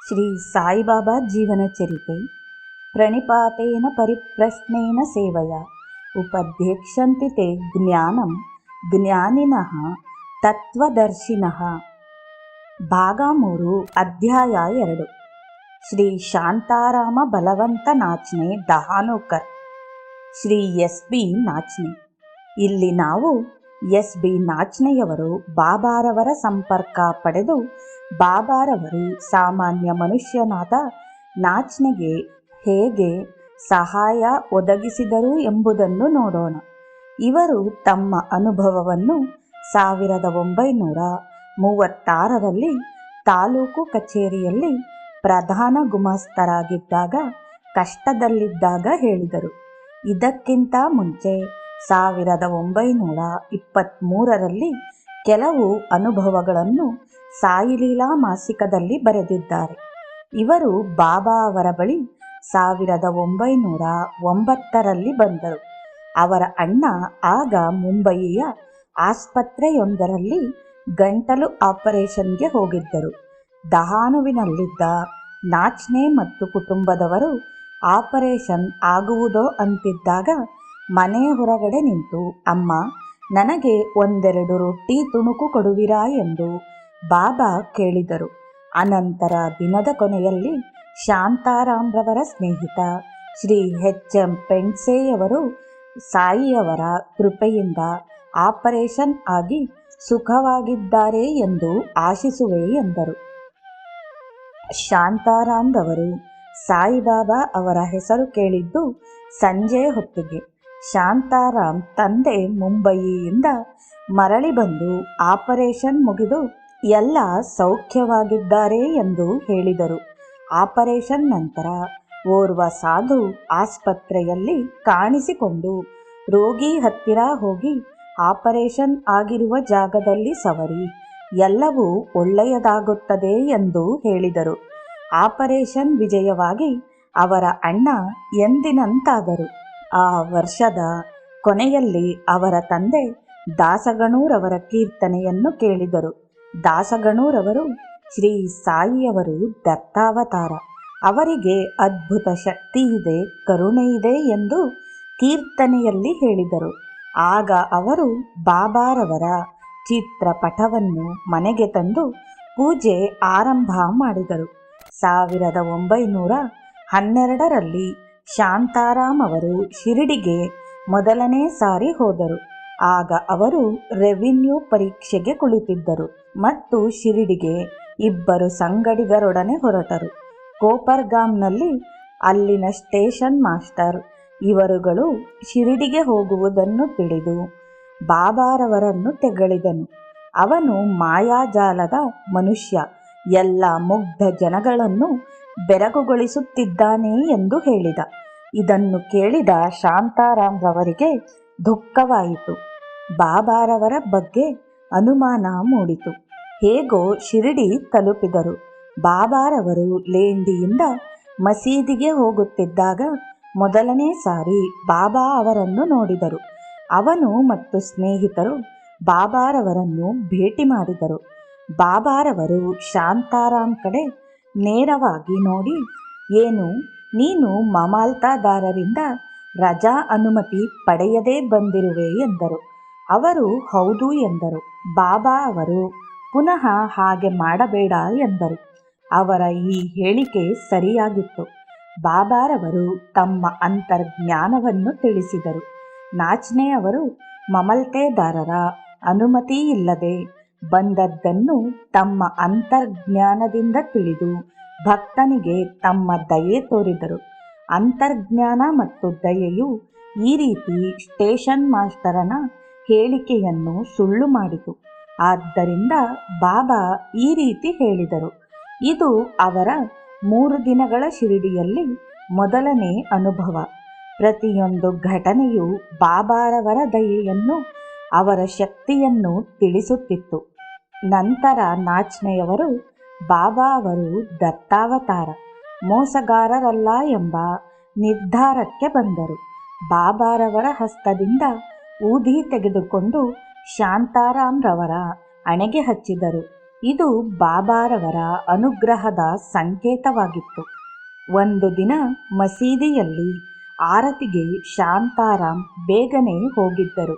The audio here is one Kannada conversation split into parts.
ಶ್ರೀ ಸಾಯಿಬಾಬಾ ಜೀವನಚರಿತೆ ಪ್ರಣಿಪಾತೇನ ಪರಿಪ್ರಶ್ನೇನ ಸೇವೆಯ ಉಪದೇಕ್ಷಂತಿ ತೇ ಜ್ಞಾನಂ ಜ್ಞಾನಿನಃ ತತ್ವದರ್ಶಿನಃ. ಭಾಗ 3 ಅಧ್ಯಾಯ 2. ಶ್ರೀ ಶಾಂತಾರಾಮ ಬಲವಂತ ನಾಚ್ನೆ ದಹಾನೂಕರ್, ಶ್ರೀ ಎಸ್.ಬಿ. ನಾಚ್ನೆ. ಇಲ್ಲಿ ನಾವು ಎಸ್.ಬಿ. ನಾಚ್ನೆಯವರು ಬಾಬಾರವರ ಸಂಪರ್ಕ ಪಡೆದು ಬಾಬಾರವರು ಸಾಮಾನ್ಯ ಮನುಷ್ಯನಾದ ನಾಚ್ನೆಗೆ ಹೇಗೆ ಸಹಾಯ ಒದಗಿಸಿದರು ಎಂಬುದನ್ನು ನೋಡೋಣ. ಇವರು ತಮ್ಮ ಅನುಭವವನ್ನು 1936ರಲ್ಲಿ ತಾಲೂಕು ಕಚೇರಿಯಲ್ಲಿ ಪ್ರಧಾನ ಗುಮಾಸ್ತರಾಗಿದ್ದಾಗ ಕಷ್ಟದಲ್ಲಿದ್ದಾಗ ಹೇಳಿದರು. ಇದಕ್ಕಿಂತ ಮುಂಚೆ 1923ರಲ್ಲಿ ಕೆಲವು ಅನುಭವಗಳನ್ನು ಸಾಯಿಲೀಲಾ ಮಾಸಿಕದಲ್ಲಿ ಬರೆದಿದ್ದಾರೆ. ಇವರು ಬಾಬಾ ಅವರ ಬಳಿ 1909ರಲ್ಲಿ ಬಂದರು. ಅವರ ಅಣ್ಣ ಆಗ ಮುಂಬಯಿಯ ಆಸ್ಪತ್ರೆಯೊಂದರಲ್ಲಿ ಗಂಟಲು ಆಪರೇಷನ್ಗೆ ಹೋಗಿದ್ದರು. ದಹಾನುವಿನಲ್ಲಿದ್ದ ನಾಚ್ನೆ ಮತ್ತು ಕುಟುಂಬದವರು ಆಪರೇಷನ್ ಆಗುವುದೋ ಅಂತಿದ್ದಾಗ ಮನೆ ಹೊರಗಡೆ ನಿಂತು, ಅಮ್ಮ, ನನಗೆ 1-2 ರೊಟ್ಟಿ ತುಣುಕು ಕೊಡುವಿರಾ ಎಂದು ಬಾಬಾ ಕೇಳಿದರು. ಅನಂತರ ದಿನದ ಕೊನೆಯಲ್ಲಿ ಶಾಂತಾರಾಮ್ರವರ ಸ್ನೇಹಿತ ಶ್ರೀ ಎಚ್.ಎಂ. ಪೆಂಡ್ಸೆಯವರು ಸಾಯಿಯವರ ಕೃಪೆಯಿಂದ ಆಪರೇಷನ್ ಆಗಿ ಸುಖವಾಗಿದ್ದಾರೆ ಎಂದು ಆಶಿಸುವೆ ಎಂದರು. ಶಾಂತಾರಾಮ್ರವರು ಸಾಯಿಬಾಬಾ ಅವರ ಹೆಸರು ಕೇಳಿದ್ದು ಸಂಜೆ ಹೊತ್ತಿಗೆ. ಶಾಂತಾರಾಮ್ ತಂದೆ ಮುಂಬಯಿಯಿಂದ ಮರಳಿ ಬಂದು ಆಪರೇಷನ್ ಮುಗಿದು ಎಲ್ಲ ಸೌಖ್ಯವಾಗಿದ್ದಾರೆ ಎಂದು ಹೇಳಿದರು. ಆಪರೇಷನ್ ನಂತರ ಓರ್ವ ಸಾಧು ಆಸ್ಪತ್ರೆಯಲ್ಲಿ ಕಾಣಿಸಿಕೊಂಡು ರೋಗಿ ಹತ್ತಿರ ಹೋಗಿ ಆಪರೇಷನ್ ಆಗಿರುವ ಜಾಗದಲ್ಲಿ ಸವರಿ, ಎಲ್ಲವೂ ಒಳ್ಳೆಯದಾಗುತ್ತದೆ ಎಂದು ಹೇಳಿದರು. ಆಪರೇಷನ್ ವಿಜಯವಾಗಿ ಅವರ ಅಣ್ಣ ಎಂದಿನಂತಾದರು. ಆ ವರ್ಷದ ಕೊನೆಯಲ್ಲಿ ಅವರ ತಂದೆ ದಾಸಗಣೂರವರ ಕೀರ್ತನೆಯನ್ನು ಕೇಳಿದರು. ದಾಸಗಣೂರವರು ಶ್ರೀ ಸಾಯಿಯವರು ದತ್ತಾವತಾರ, ಅವರಿಗೆ ಅದ್ಭುತ ಶಕ್ತಿ ಇದೆ, ಕರುಣೆ ಇದೆ ಎಂದು ಕೀರ್ತನೆಯಲ್ಲಿ ಹೇಳಿದರು. ಆಗ ಅವರು ಬಾಬಾರವರ ಚಿತ್ರಪಟವನ್ನು ಮನೆಗೆ ತಂದು ಪೂಜೆ ಆರಂಭ ಮಾಡಿದರು. 1912ರಲ್ಲಿ ಶಾಂತಾರಾಮ್ ಅವರು ಶಿರಡಿಗೆ ಮೊದಲನೇ ಸಾರಿ ಹೋದರು. ಆಗ ಅವರು ರೆವಿನ್ಯೂ ಪರೀಕ್ಷೆಗೆ ಕುಳಿತಿದ್ದರು ಮತ್ತು ಶಿರಡಿಗೆ 2 ಸಂಗಡಿಗರೊಡನೆ ಹೊರಟರು. ಕೋಪರ್ಗಾಮ್ನಲ್ಲಿ ಅಲ್ಲಿನ ಸ್ಟೇಷನ್ ಮಾಸ್ಟರ್ ಇವರುಗಳು ಶಿರಡಿಗೆ ಹೋಗುವುದನ್ನು ತಿಳಿದು ಬಾಬಾರವರನ್ನು ತೆಗಳಿದನು. ಅವನು ಮಾಯಾಜಾಲದ ಮನುಷ್ಯ, ಎಲ್ಲ ಮುಗ್ಧ ಜನಗಳನ್ನು ಬೆರಗುಗೊಳಿಸುತ್ತಿದ್ದಾನೆ ಎಂದು ಹೇಳಿದ. ಇದನ್ನು ಕೇಳಿದ ಶಾಂತಾರಾಮ್ರವರಿಗೆ ದುಃಖವಾಯಿತು. ಬಾಬಾರವರ ಬಗ್ಗೆ ಅನುಮಾನ ಮೂಡಿತು. ಹೇಗೋ ಶಿರಡಿ ತಲುಪಿದರು. ಬಾಬಾರವರು ಲೇಂಡಿಯಿಂದ ಮಸೀದಿಗೆ ಹೋಗುತ್ತಿದ್ದಾಗ ಮೊದಲನೇ ಸಾರಿ ಬಾಬಾ ಅವರನ್ನು ನೋಡಿದರು. ಅವನು ಮತ್ತು ಸ್ನೇಹಿತರು ಬಾಬಾರವರನ್ನು ಭೇಟಿ ಮಾಡಿದರು. ಬಾಬಾರವರು ಶಾಂತಾರಾಮ್ ಕಡೆ ನೇರವಾಗಿ ನೋಡಿ, ಏನು, ನೀನು ಮಮಾಲ್ತಾದಾರರಿಂದ ರಜಾ ಅನುಮತಿ ಪಡೆಯದೇ ಬಂದಿರುವೆ ಎಂದರು. ಅವರು ಹೌದು ಎಂದರು. ಬಾಬಾ ಅವರು ಪುನಃ ಹಾಗೆ ಮಾಡಬೇಡ ಎಂದರು. ಅವರ ಈ ಹೇಳಿಕೆ ಸರಿಯಾಗಿತ್ತು. ಬಾಬಾರವರು ತಮ್ಮ ಅಂತರ್ಜ್ಞಾನವನ್ನು ತಿಳಿಸಿದರು. ನಾಚ್ನೆ ಅವರು ಮಮಲ್ತೆದಾರರ ಅನುಮತಿ ಇಲ್ಲದೆ ಬಂದದ್ದನ್ನು ತಮ್ಮ ಅಂತರ್ಜ್ಞಾನದಿಂದ ತಿಳಿದು ಭಕ್ತನಿಗೆ ತಮ್ಮ ದಯೆ ತೋರಿದರು. ಅಂತರ್ಜ್ಞಾನ ಮತ್ತು ದಯೆಯು ಈ ರೀತಿ ಸ್ಟೇಷನ್ ಮಾಸ್ಟರನ ಹೇಳಿಕೆಯನ್ನು ಸುಳ್ಳು ಮಾಡಿತು. ಆದ್ದರಿಂದ ಬಾಬಾ ಈ ರೀತಿ ಹೇಳಿದರು. ಇದು ಅವರ 3 ದಿನಗಳ ಶಿರಡಿಯಲ್ಲಿ ಮೊದಲನೇ ಅನುಭವ. ಪ್ರತಿಯೊಂದು ಘಟನೆಯು ಬಾಬಾರವರ ದಯೆಯನ್ನು, ಅವರ ಶಕ್ತಿಯನ್ನು ತಿಳಿಸುತ್ತಿತ್ತು. ನಂತರ ನಾಚ್ನೆಯವರು ಬಾಬಾ ಅವರು ದತ್ತಾವತಾರ, ಮೋಸಗಾರರಲ್ಲ ಎಂಬ ನಿರ್ಧಾರಕ್ಕೆ ಬಂದರು. ಬಾಬಾರವರ ಹಸ್ತದಿಂದ ಊದಿ ತೆಗೆದುಕೊಂಡು ಶಾಂತಾರಾಮ್ರವರ ಹಣೆಗೆ ಹಚ್ಚಿದರು. ಇದು ಬಾಬಾರವರ ಅನುಗ್ರಹದ ಸಂಕೇತವಾಗಿತ್ತು. ಒಂದು ದಿನ ಮಸೀದಿಯಲ್ಲಿ ಆರತಿಗೆ ಶಾಂತಾರಾಮ್ ಬೇಗನೆ ಹೋಗಿದ್ದರು.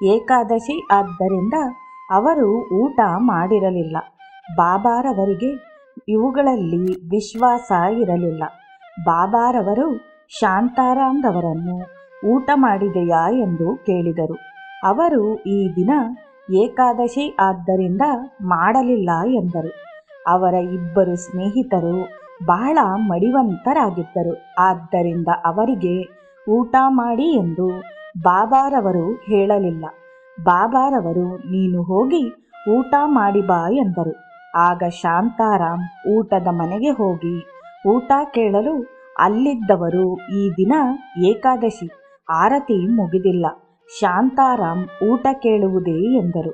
ಏಕಾದಶಿ ಆದ್ದರಿಂದ ಅವರು ಊಟ ಮಾಡಿರಲಿಲ್ಲ. ಬಾಬಾರವರಿಗೆ ಇವುಗಳಲ್ಲಿ ವಿಶ್ವಾಸ ಇರಲಿಲ್ಲ. ಬಾಬಾರವರು ಶಾಂತಾರಾಮ್ರವರನ್ನು ಊಟ ಮಾಡಿದೆಯಾ ಎಂದು ಕೇಳಿದರು. ಅವರು ಈ ದಿನ ಏಕಾದಶಿ ಆದ್ದರಿಂದ ಮಾಡಲಿಲ್ಲ ಎಂದರು. ಅವರ ಇಬ್ಬರು ಸ್ನೇಹಿತರು ಬಹಳ ಮಡಿವಂತರಾಗಿದ್ದರು. ಆದ್ದರಿಂದ ಅವರಿಗೆ ಊಟ ಮಾಡಿ ಎಂದು ಬಾಬಾರವರು ಹೇಳಲಿಲ್ಲ. ಬಾಬಾರವರು ನೀನು ಹೋಗಿ ಊಟ ಮಾಡಿ ಬಾ ಎಂದರು. ಆಗ ಶಾಂತಾರಾಮ್ ಊಟದ ಮನೆಗೆ ಹೋಗಿ ಊಟ ಕೇಳಲು ಅಲ್ಲಿದ್ದವರು ಈ ದಿನ ಏಕಾದಶಿ, ಆರತಿ ಮುಗಿದಿಲ್ಲ, ಶಾಂತಾರಾಮ್ ಊಟ ಕೇಳುವುದೇ ಎಂದರು.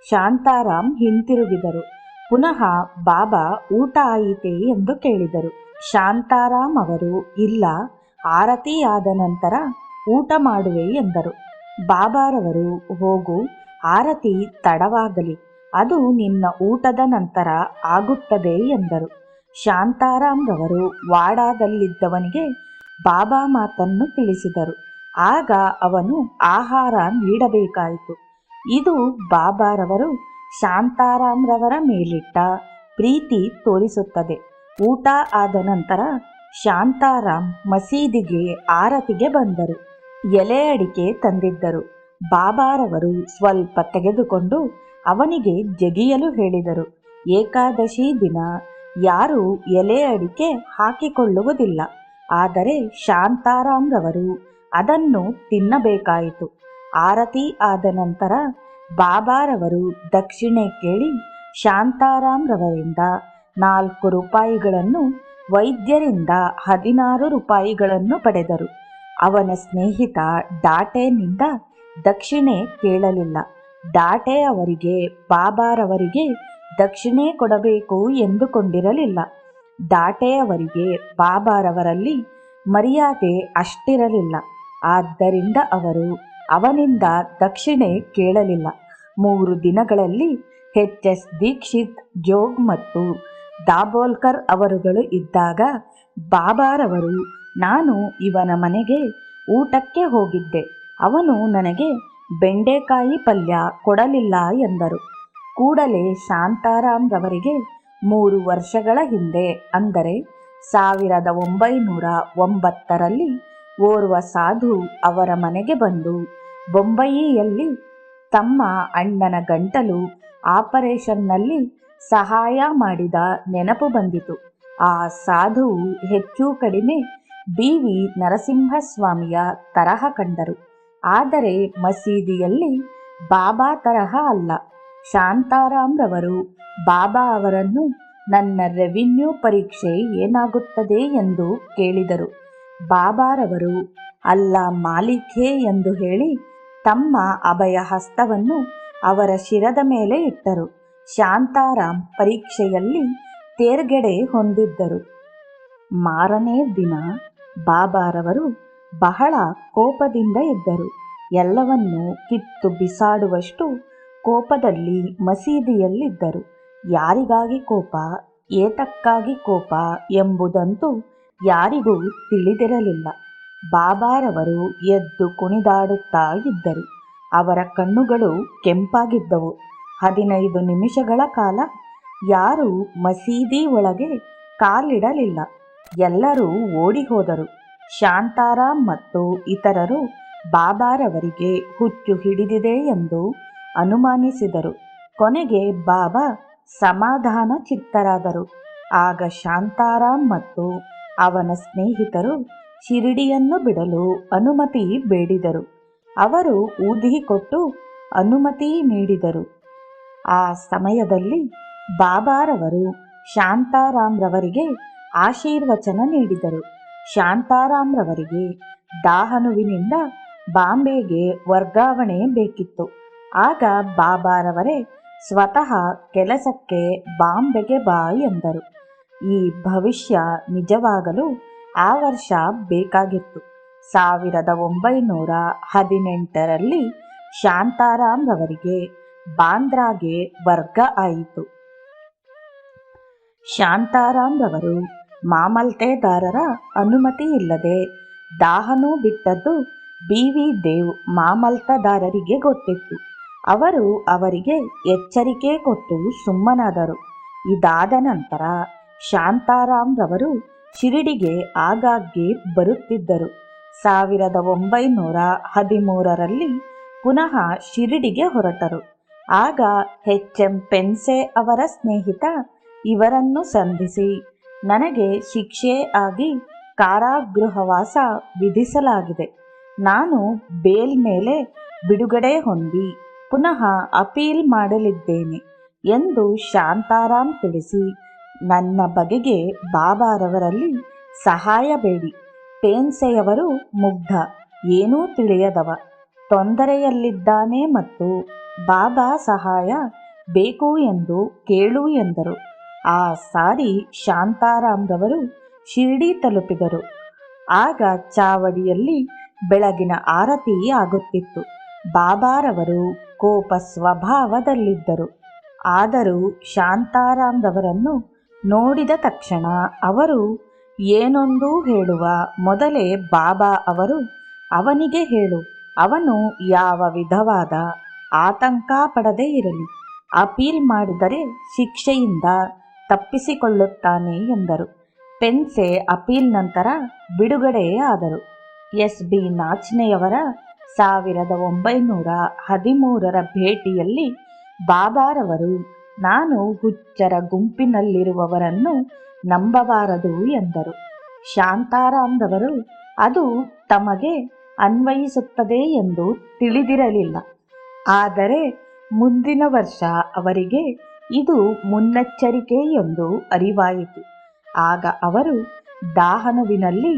ಶಾಂತಾರಾಮ್ ಹಿಂತಿರುಗಿದರು. ಪುನಃ ಬಾಬಾ ಊಟ ಆಯಿತೆ ಎಂದು ಕೇಳಿದರು. ಶಾಂತಾರಾಮ್ ಅವರು ಇಲ್ಲ, ಆರತಿ ಆದ ನಂತರ ಊಟ ಮಾಡುವೆ ಎಂದರು. ಬಾಬಾರವರು ಹೋಗು, ಆರತಿ ತಡವಾಗಲಿ, ಅದು ನಿನ್ನ ಊಟದ ನಂತರ ಆಗುತ್ತದೆ ಎಂದರು. ಶಾಂತಾರಾಮ್ರವರು ವಾಡಾದಲ್ಲಿದ್ದವನಿಗೆ ಬಾಬಾ ಮಾತನ್ನು ತಿಳಿಸಿದರು. ಆಗ ಅವನು ಆಹಾರ ನೀಡಬೇಕಾಯಿತು. ಇದು ಬಾಬಾರವರು ಶಾಂತಾರಾಮ್ರವರ ಮೇಲಿಟ್ಟ ಪ್ರೀತಿ ತೋರಿಸುತ್ತದೆ. ಊಟ ಆದ ನಂತರ ಶಾಂತಾರಾಮ್ ಮಸೀದಿಗೆ ಆರತಿಗೆ ಬಂದರು. ಎಲೆ ಅಡಿಕೆ ತಂದಿದ್ದರು. ಬಾಬಾರವರು ಸ್ವಲ್ಪ ತೆಗೆದುಕೊಂಡು ಅವನಿಗೆ ಜಗಿಯಲು ಹೇಳಿದರು. ಏಕಾದಶಿ ದಿನ ಯಾರೂ ಎಲೆ ಅಡಿಕೆ ಹಾಕಿಕೊಳ್ಳುವುದಿಲ್ಲ. ಆದರೆ ಶಾಂತಾರಾಮ್ರವರು ಅದನ್ನು ತಿನ್ನಬೇಕಾಯಿತು. ಆರತಿ ಆದ ನಂತರ ಬಾಬಾರವರು ದಕ್ಷಿಣೆ ಕೇಳಿ ಶಾಂತಾರಾಮ್ರವರಿಂದ 4 ರೂಪಾಯಿಗಳನ್ನು, ವೈದ್ಯರಿಂದ 16 ರೂಪಾಯಿಗಳನ್ನು ಪಡೆದರು. ಅವನ ಸ್ನೇಹಿತ ಡಾಟೆನಿಂದ ದಕ್ಷಿಣೆ ಕೇಳಲಿಲ್ಲ. ಡಾಟೆ ಅವರಿಗೆ ಬಾಬಾರವರಿಗೆ ದಕ್ಷಿಣೆ ಕೊಡಬೇಕು ಎಂದುಕೊಂಡಿರಲಿಲ್ಲ. ಡಾಟೆ ಅವರಿಗೆ ಬಾಬಾರವರಲ್ಲಿ ಮರ್ಯಾದೆ ಅಷ್ಟಿರಲಿಲ್ಲ. ಆದ್ದರಿಂದ ಅವರು ಅವನಿಂದ ದಕ್ಷಿಣೆ ಕೇಳಲಿಲ್ಲ. 3 ದಿನಗಳಲ್ಲಿ ಎಚ್.ಎಸ್. ದೀಕ್ಷಿತ್, ಜೋಗ್ ಮತ್ತು ದಾಬೋಲ್ಕರ್ ಅವರುಗಳು ಇದ್ದಾಗ ಬಾಬಾರವರು ನಾನು ಇವನ ಮನೆಗೆ ಊಟಕ್ಕೆ ಹೋಗಿದ್ದೆ, ಅವನು ನನಗೆ ಬೆಂಡೆಕಾಯಿ ಪಲ್ಯ ಕೊಡಲಿಲ್ಲ ಎಂದರು. ಕೂಡಲೇ ಶಾಂತಾರಾಮ್ರವರಿಗೆ 3 ವರ್ಷಗಳ ಹಿಂದೆ ಅಂದರೆ 1909ರಲ್ಲಿ ಓರ್ವ ಸಾಧು ಅವರ ಮನೆಗೆ ಬಂದು ಬೊಂಬಯಿಯಲ್ಲಿ ತಮ್ಮ ಅಣ್ಣನ ಗಂಟಲು ಆಪರೇಷನ್ನಲ್ಲಿ ಸಹಾಯ ಮಾಡಿದ ನೆನಪು ಬಂದಿತು. ಆ ಸಾಧುವು ಹೆಚ್ಚು ಕಡಿಮೆ ಬಿ.ವಿ. ನರಸಿಂಹಸ್ವಾಮಿಯ ತರಹ ಕಂಡರು. ಆದರೆ ಮಸೀದಿಯಲ್ಲಿ ಬಾಬಾ ತರಹ ಅಲ್ಲ. ಶಾಂತಾರಾಮ್ರವರು ಬಾಬಾ ಅವರನ್ನು ನನ್ನ ರೆವಿನ್ಯೂ ಪರೀಕ್ಷೆ ಏನಾಗುತ್ತದೆ ಎಂದು ಕೇಳಿದರು. ಬಾಬಾರವರು ಅಲ್ಲಾ ಮಾಲಿಕ್ ಎಂದು ಹೇಳಿ ತಮ್ಮ ಅಭಯ ಹಸ್ತವನ್ನು ಅವರ ಶಿರದ ಮೇಲೆ ಇಟ್ಟರು. ಶಾಂತಾರಾಮ್ ಪರೀಕ್ಷೆಯಲ್ಲಿ ತೇರ್ಗಡೆ ಹೊಂದಿದ್ದರು. ಮಾರನೇ ದಿನ ಬಾಬಾರವರು ಬಹಳ ಕೋಪದಿಂದ ಇದ್ದರು. ಎಲ್ಲವನ್ನೂ ಕಿತ್ತು ಬಿಸಾಡುವಷ್ಟು ಕೋಪದಲ್ಲಿ ಮಸೀದಿಯಲ್ಲಿದ್ದರು. ಯಾರಿಗಾಗಿ ಕೋಪ, ಏತಕ್ಕಾಗಿ ಕೋಪ ಎಂಬುದಂತೂ ಯಾರಿಗೂ ತಿಳಿದಿರಲಿಲ್ಲ. ಬಾಬಾರವರು ಎದ್ದು ಕುಣಿದಾಡುತ್ತಾ ಇದ್ದರು. ಅವರ ಕಣ್ಣುಗಳು ಕೆಂಪಾಗಿದ್ದವು. 15 ನಿಮಿಷಗಳ ಕಾಲ ಯಾರೂ ಮಸೀದಿ ಒಳಗೆ ಕಾಲಿಡಲಿಲ್ಲ. ಎಲ್ಲರೂ ಓಡಿ ಹೋದರು. ಶಾಂತಾರಾಮ್ ಮತ್ತು ಇತರರು ಬಾಬಾರವರಿಗೆ ಹುಚ್ಚು ಹಿಡಿದಿದೆ ಎಂದು ಅನುಮಾನಿಸಿದರು. ಕೊನೆಗೆ ಬಾಬಾ ಸಮಾಧಾನ ಚಿತ್ತರಾದರು. ಆಗ ಶಾಂತಾರಾಮ್ ಮತ್ತು ಅವನ ಸ್ನೇಹಿತರು ಶಿರಡಿಯನ್ನು ಬಿಡಲು ಅನುಮತಿ ಬೇಡಿದರು. ಅವರು ಊದಿಕೊಟ್ಟು ಅನುಮತಿ ನೀಡಿದರು. ಆ ಸಮಯದಲ್ಲಿ ಬಾಬಾರವರು ಶಾಂತಾರಾಮ್ರವರಿಗೆ ಆಶೀರ್ವಚನ ನೀಡಿದರು. ಶಾಂತಾರಾಮ್ರವರಿಗೆ ದಾಹನುವಿನಿಂದ ಬಾಂಬೆಗೆ ವರ್ಗಾವಣೆ ಬೇಕಿತ್ತು. ಆಗ ಬಾಬಾರವರೇ ಸ್ವತಃ ಕೆಲಸಕ್ಕೆ ಬಾಂಬೆಗೆ ಬಾ ಎಂದರು. ಈ ಭವಿಷ್ಯ ನಿಜವಾಗಲು ಆ ವರ್ಷ ಬೇಕಾಗಿತ್ತು. 1918ರಲ್ಲಿ ಶಾಂತಾರಾಮ್ರವರಿಗೆ ಬಾಂದ್ರಾಗೆ ವರ್ಗ ಆಯಿತು. ಶಾಂತಾರಾಮ್ರವರು ಮಾಮಲ್ತೆದಾರರ ಅನುಮತಿ ಇಲ್ಲದೆ ದಾಹನೂ ಬಿಟ್ಟದ್ದು ಬಿ.ವಿ. ದೇವ್ ಮಾಮಲ್ತದಾರರಿಗೆ ಗೊತ್ತಿತ್ತು. ಅವರು ಅವರಿಗೆ ಎಚ್ಚರಿಕೆ ಕೊಟ್ಟು ಸುಮ್ಮನಾದರು. ಇದಾದ ನಂತರ ಶಾಂತಾರಾಮ್ರವರು ಶಿರಡಿಗೆ ಆಗಾಗ್ಗೆ ಬರುತ್ತಿದ್ದರು. 1913ರಲ್ಲಿ ಪುನಃ ಶಿರಡಿಗೆ ಹೊರಟರು. ಆಗ ಎಚ್.ಎಂ. ಪೆನ್ಸೆ ಅವರ ಸ್ನೇಹಿತ ಇವರನ್ನು ಸಂಧಿಸಿ, ನನಗೆ ಶಿಕ್ಷೆ ಆಗಿ ಕಾರಾಗೃಹವಾಸ ವಿಧಿಸಲಾಗಿದೆ. ನಾನು ಬೇಲ್ ಮೇಲೆ ಬಿಡುಗಡೆ ಹೊಂದಿ ಪುನಃ ಅಪೀಲ್ ಮಾಡಲಿದ್ದೇನೆ ಎಂದು ಶಾಂತಾರಾಮ್ ತಿಳಿಸಿ, ನನ್ನ ಬಗೆಗೆ ಬಾಬಾರವರಲ್ಲಿ ಸಹಾಯ ಬೇಡಿ. ಪೇನ್ಸೆಯವರು ಮುಗ್ಧ, ಏನೂ ತಿಳಿಯದವ, ತೊಂದರೆಯಲ್ಲಿದ್ದಾನೆ ಮತ್ತು ಬಾಬಾ ಸಹಾಯ ಬೇಕು ಎಂದು ಕೇಳು ಎಂದರು. ಆ ಸಾರಿ ಶಾಂತಾರಾಮ್ರವರು ಶಿರಡಿ ತಲುಪಿದರು. ಆಗ ಚಾವಡಿಯಲ್ಲಿ ಬೆಳಗಿನ ಆರತಿ ಆಗುತ್ತಿತ್ತು. ಬಾಬಾರವರು ಕೋಪ ಸ್ವಭಾವದಲ್ಲಿದ್ದರು. ಆದರೂ ಶಾಂತಾರಾಮ್ರವರನ್ನು ನೋಡಿದ ತಕ್ಷಣ ಅವರು ಏನೊಂದು ಹೇಳುವ ಮೊದಲೇ ಬಾಬಾ ಅವರು, ಅವನಿಗೆ ಹೇಳು, ಅವನು ಯಾವ ವಿಧವಾದ ಆತಂಕ ಪಡದೇ ಇರಲಿ, ಅಪೀಲ್ ಮಾಡಿದರೆ ಶಿಕ್ಷೆಯಿಂದ ತಪ್ಪಿಸಿಕೊಳ್ಳುತ್ತಾನೆ ಎಂದರು. ಪೆನ್ಸೆ ಅಪೀಲ್ ನಂತರ ಬಿಡುಗಡೆ ಆದರು. ಎಸ್. ಬಿ. ನಾಚ್ನೆಯವರ 1913ರ ಭೇಟಿಯಲ್ಲಿ ಬಾಬಾರವರು, ನಾನು ಹುಚ್ಚರ ಗುಂಪಿನಲ್ಲಿರುವವರನ್ನು ನಂಬಬಾರದು ಎಂದರು. ಶಾಂತಾರಾಮ್ರವರು ಅದು ತಮಗೆ ಅನ್ವಯಿಸುತ್ತದೆ ಎಂದು ತಿಳಿದಿರಲಿಲ್ಲ. ಆದರೆ ಮುಂದಿನ ವರ್ಷ ಅವರಿಗೆ ಇದು ಮುನ್ನೆಚ್ಚರಿಕೆ ಎಂದು ಅರಿವಾಯಿತು. ಆಗ ಅವರು ದಾಹನುವಿನಲ್ಲಿ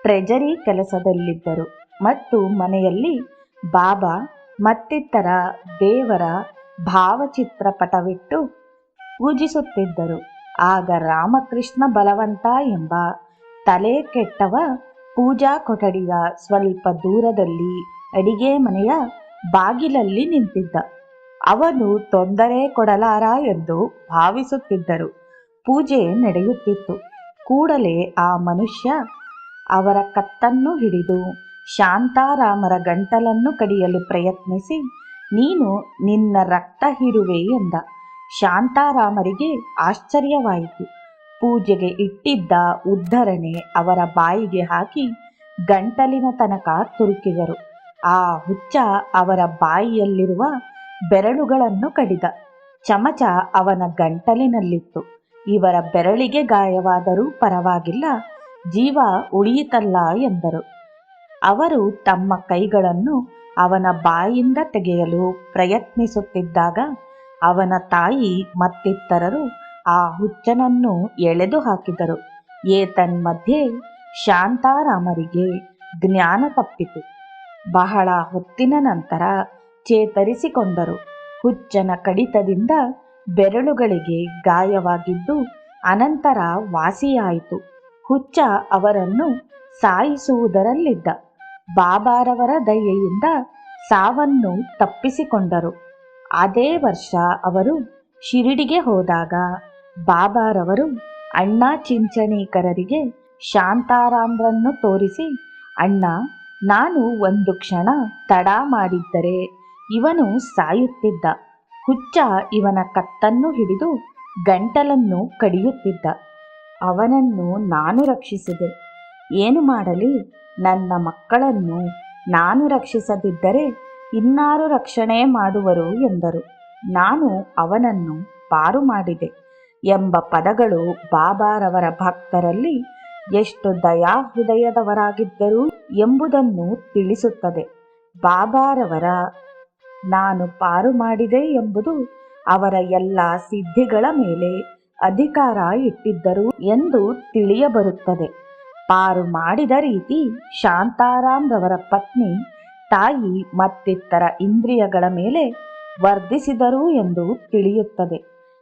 ಟ್ರೆಜರಿ ಕೆಲಸದಲ್ಲಿದ್ದರು ಮತ್ತು ಮನೆಯಲ್ಲಿ ಬಾಬಾ ಮತ್ತಿತರ ದೇವರ ಭಾವಚಿತ್ರಪಟವಿಟ್ಟು ಪೂಜಿಸುತ್ತಿದ್ದರು. ಆಗ ರಾಮಕೃಷ್ಣ ಬಲವಂತ ಎಂಬ ತಲೆ ಕೆಟ್ಟವ ಪೂಜಾ ಕೊಠಡಿಯ ಸ್ವಲ್ಪ ದೂರದಲ್ಲಿ ಅಡಿಗೆ ಮನೆಯ ಬಾಗಿಲಲ್ಲಿ ನಿಂತಿದ್ದ. ಅವನು ತೊಂದರೆ ಕೊಡಲಾರ ಎಂದು ಭಾವಿಸುತ್ತಿದ್ದರು. ಪೂಜೆ ನಡೆಯುತ್ತಿತ್ತು. ಕೂಡಲೇ ಆ ಮನುಷ್ಯ ಅವರ ಕತ್ತನ್ನು ಹಿಡಿದು ಶಾಂತಾರಾಮರ ಗಂಟಲನ್ನು ಕಡಿಯಲು ಪ್ರಯತ್ನಿಸಿ, ನೀನು ನಿನ್ನ ರಕ್ತ ಹೀರುವೆ ಎಂದ. ಶಾಂತಾರಾಮರಿಗೆ ಆಶ್ಚರ್ಯವಾಯಿತು. ಪೂಜೆಗೆ ಇಟ್ಟಿದ್ದ ಉದ್ಧರಣೆ ಅವರ ಬಾಯಿಗೆ ಹಾಕಿ ಗಂಟಲಿನ ತನಕ ತುರುಕಿದರು. ಆ ಹುಚ್ಚ ಅವರ ಬಾಯಿಯಲ್ಲಿರುವ ಬೆರಳುಗಳನ್ನು ಕಡಿದ. ಚಮಚ ಅವನ ಗಂಟಲಿನಲ್ಲಿತ್ತು. ಇವರ ಬೆರಳಿಗೆ ಗಾಯವಾದರೂ ಪರವಾಗಿಲ್ಲ, ಜೀವ ಉಳಿಯಿತಲ್ಲ ಎಂದರು. ಅವರು ತಮ್ಮ ಕೈಗಳನ್ನು ಅವನ ಬಾಯಿಂದ ತೆಗೆಯಲು ಪ್ರಯತ್ನಿಸುತ್ತಿದ್ದಾಗ ಅವನ ತಾಯಿ ಮತ್ತಿತರರು ಆ ಹುಚ್ಚನನ್ನು ಎಳೆದು ಹಾಕಿದರು. ಏತನ್ಮಧ್ಯೆ ಶಾಂತಾರಾಮರಿಗೆ ಜ್ಞಾನ ತಪ್ಪಿತು. ಬಹಳ ಹೊತ್ತಿನ ನಂತರ ಚೇತರಿಸಿಕೊಂಡರು. ಹುಚ್ಚನ ಕಡಿತದಿಂದ ಬೆರಳುಗಳಿಗೆ ಗಾಯವಾಗಿದ್ದು ಅನಂತರ ವಾಸಿಯಾಯಿತು. ಹುಚ್ಚ ಅವರನ್ನು ಸಾಯಿಸುವುದರಲ್ಲಿದ್ದ. ಬಾಬಾರವರ ದಯೆಯಿಂದ ಸಾವನ್ನು ತಪ್ಪಿಸಿಕೊಂಡರು. ಅದೇ ವರ್ಷ ಅವರು ಶಿರಡಿಗೆ ಹೋದಾಗ ಬಾಬಾರವರು ಅಣ್ಣ ಚಿಂಚಣೀಕರರಿಗೆ ಶಾಂತಾರಾಮ್ರನ್ನು ತೋರಿಸಿ, ಅಣ್ಣ, ನಾನು ಒಂದು ಕ್ಷಣ ತಡ ಮಾಡಿದ್ದರೆ ಇವನು ಸಾಯುತ್ತಿದ್ದ. ಹುಚ್ಚ ಇವನ ಕತ್ತನ್ನು ಹಿಡಿದು ಗಂಟಲನ್ನು ಕಡಿಯುತ್ತಿದ್ದ. ಅವನನ್ನು ನಾನು ರಕ್ಷಿಸಿದೆ. ಏನು ಮಾಡಲಿ? ನನ್ನ ಮಕ್ಕಳನ್ನು ನಾನು ರಕ್ಷಿಸದಿದ್ದರೆ ಇನ್ನಾರು ರಕ್ಷಣೆ ಮಾಡುವರು ಎಂದರು. ನಾನು ಅವನನ್ನು ಪಾರು ಮಾಡಿದೆ ಎಂಬ ಪದಗಳು ಬಾಬಾರವರ ಭಕ್ತರಲ್ಲಿ ಎಷ್ಟು ದಯಾಹೃದಯದವರಾಗಿದ್ದರು ಎಂಬುದನ್ನು ತಿಳಿಸುತ್ತದೆ. ಬಾಬಾರವರ ನಾನು ಪಾರು ಮಾಡಿದೆ ಎಂಬುದು ಅವರ ಎಲ್ಲ ಸಿದ್ಧಿಗಳ ಮೇಲೆ ಅಧಿಕಾರ ಇಟ್ಟಿದ್ದರು ಎಂದು ತಿಳಿಯಬರುತ್ತದೆ. ಪಾರು ಮಾಡಿದ ರೀತಿ ಶಾಂತಾರಾಮ್ರವರ ಪತ್ನಿ, ತಾಯಿ ಮತ್ತಿತರ ಇಂದ್ರಿಯಗಳ ಮೇಲೆ ವರ್ಧಿಸಿದರು ಎಂದು ತಿಳಿಯುತ್ತದೆ.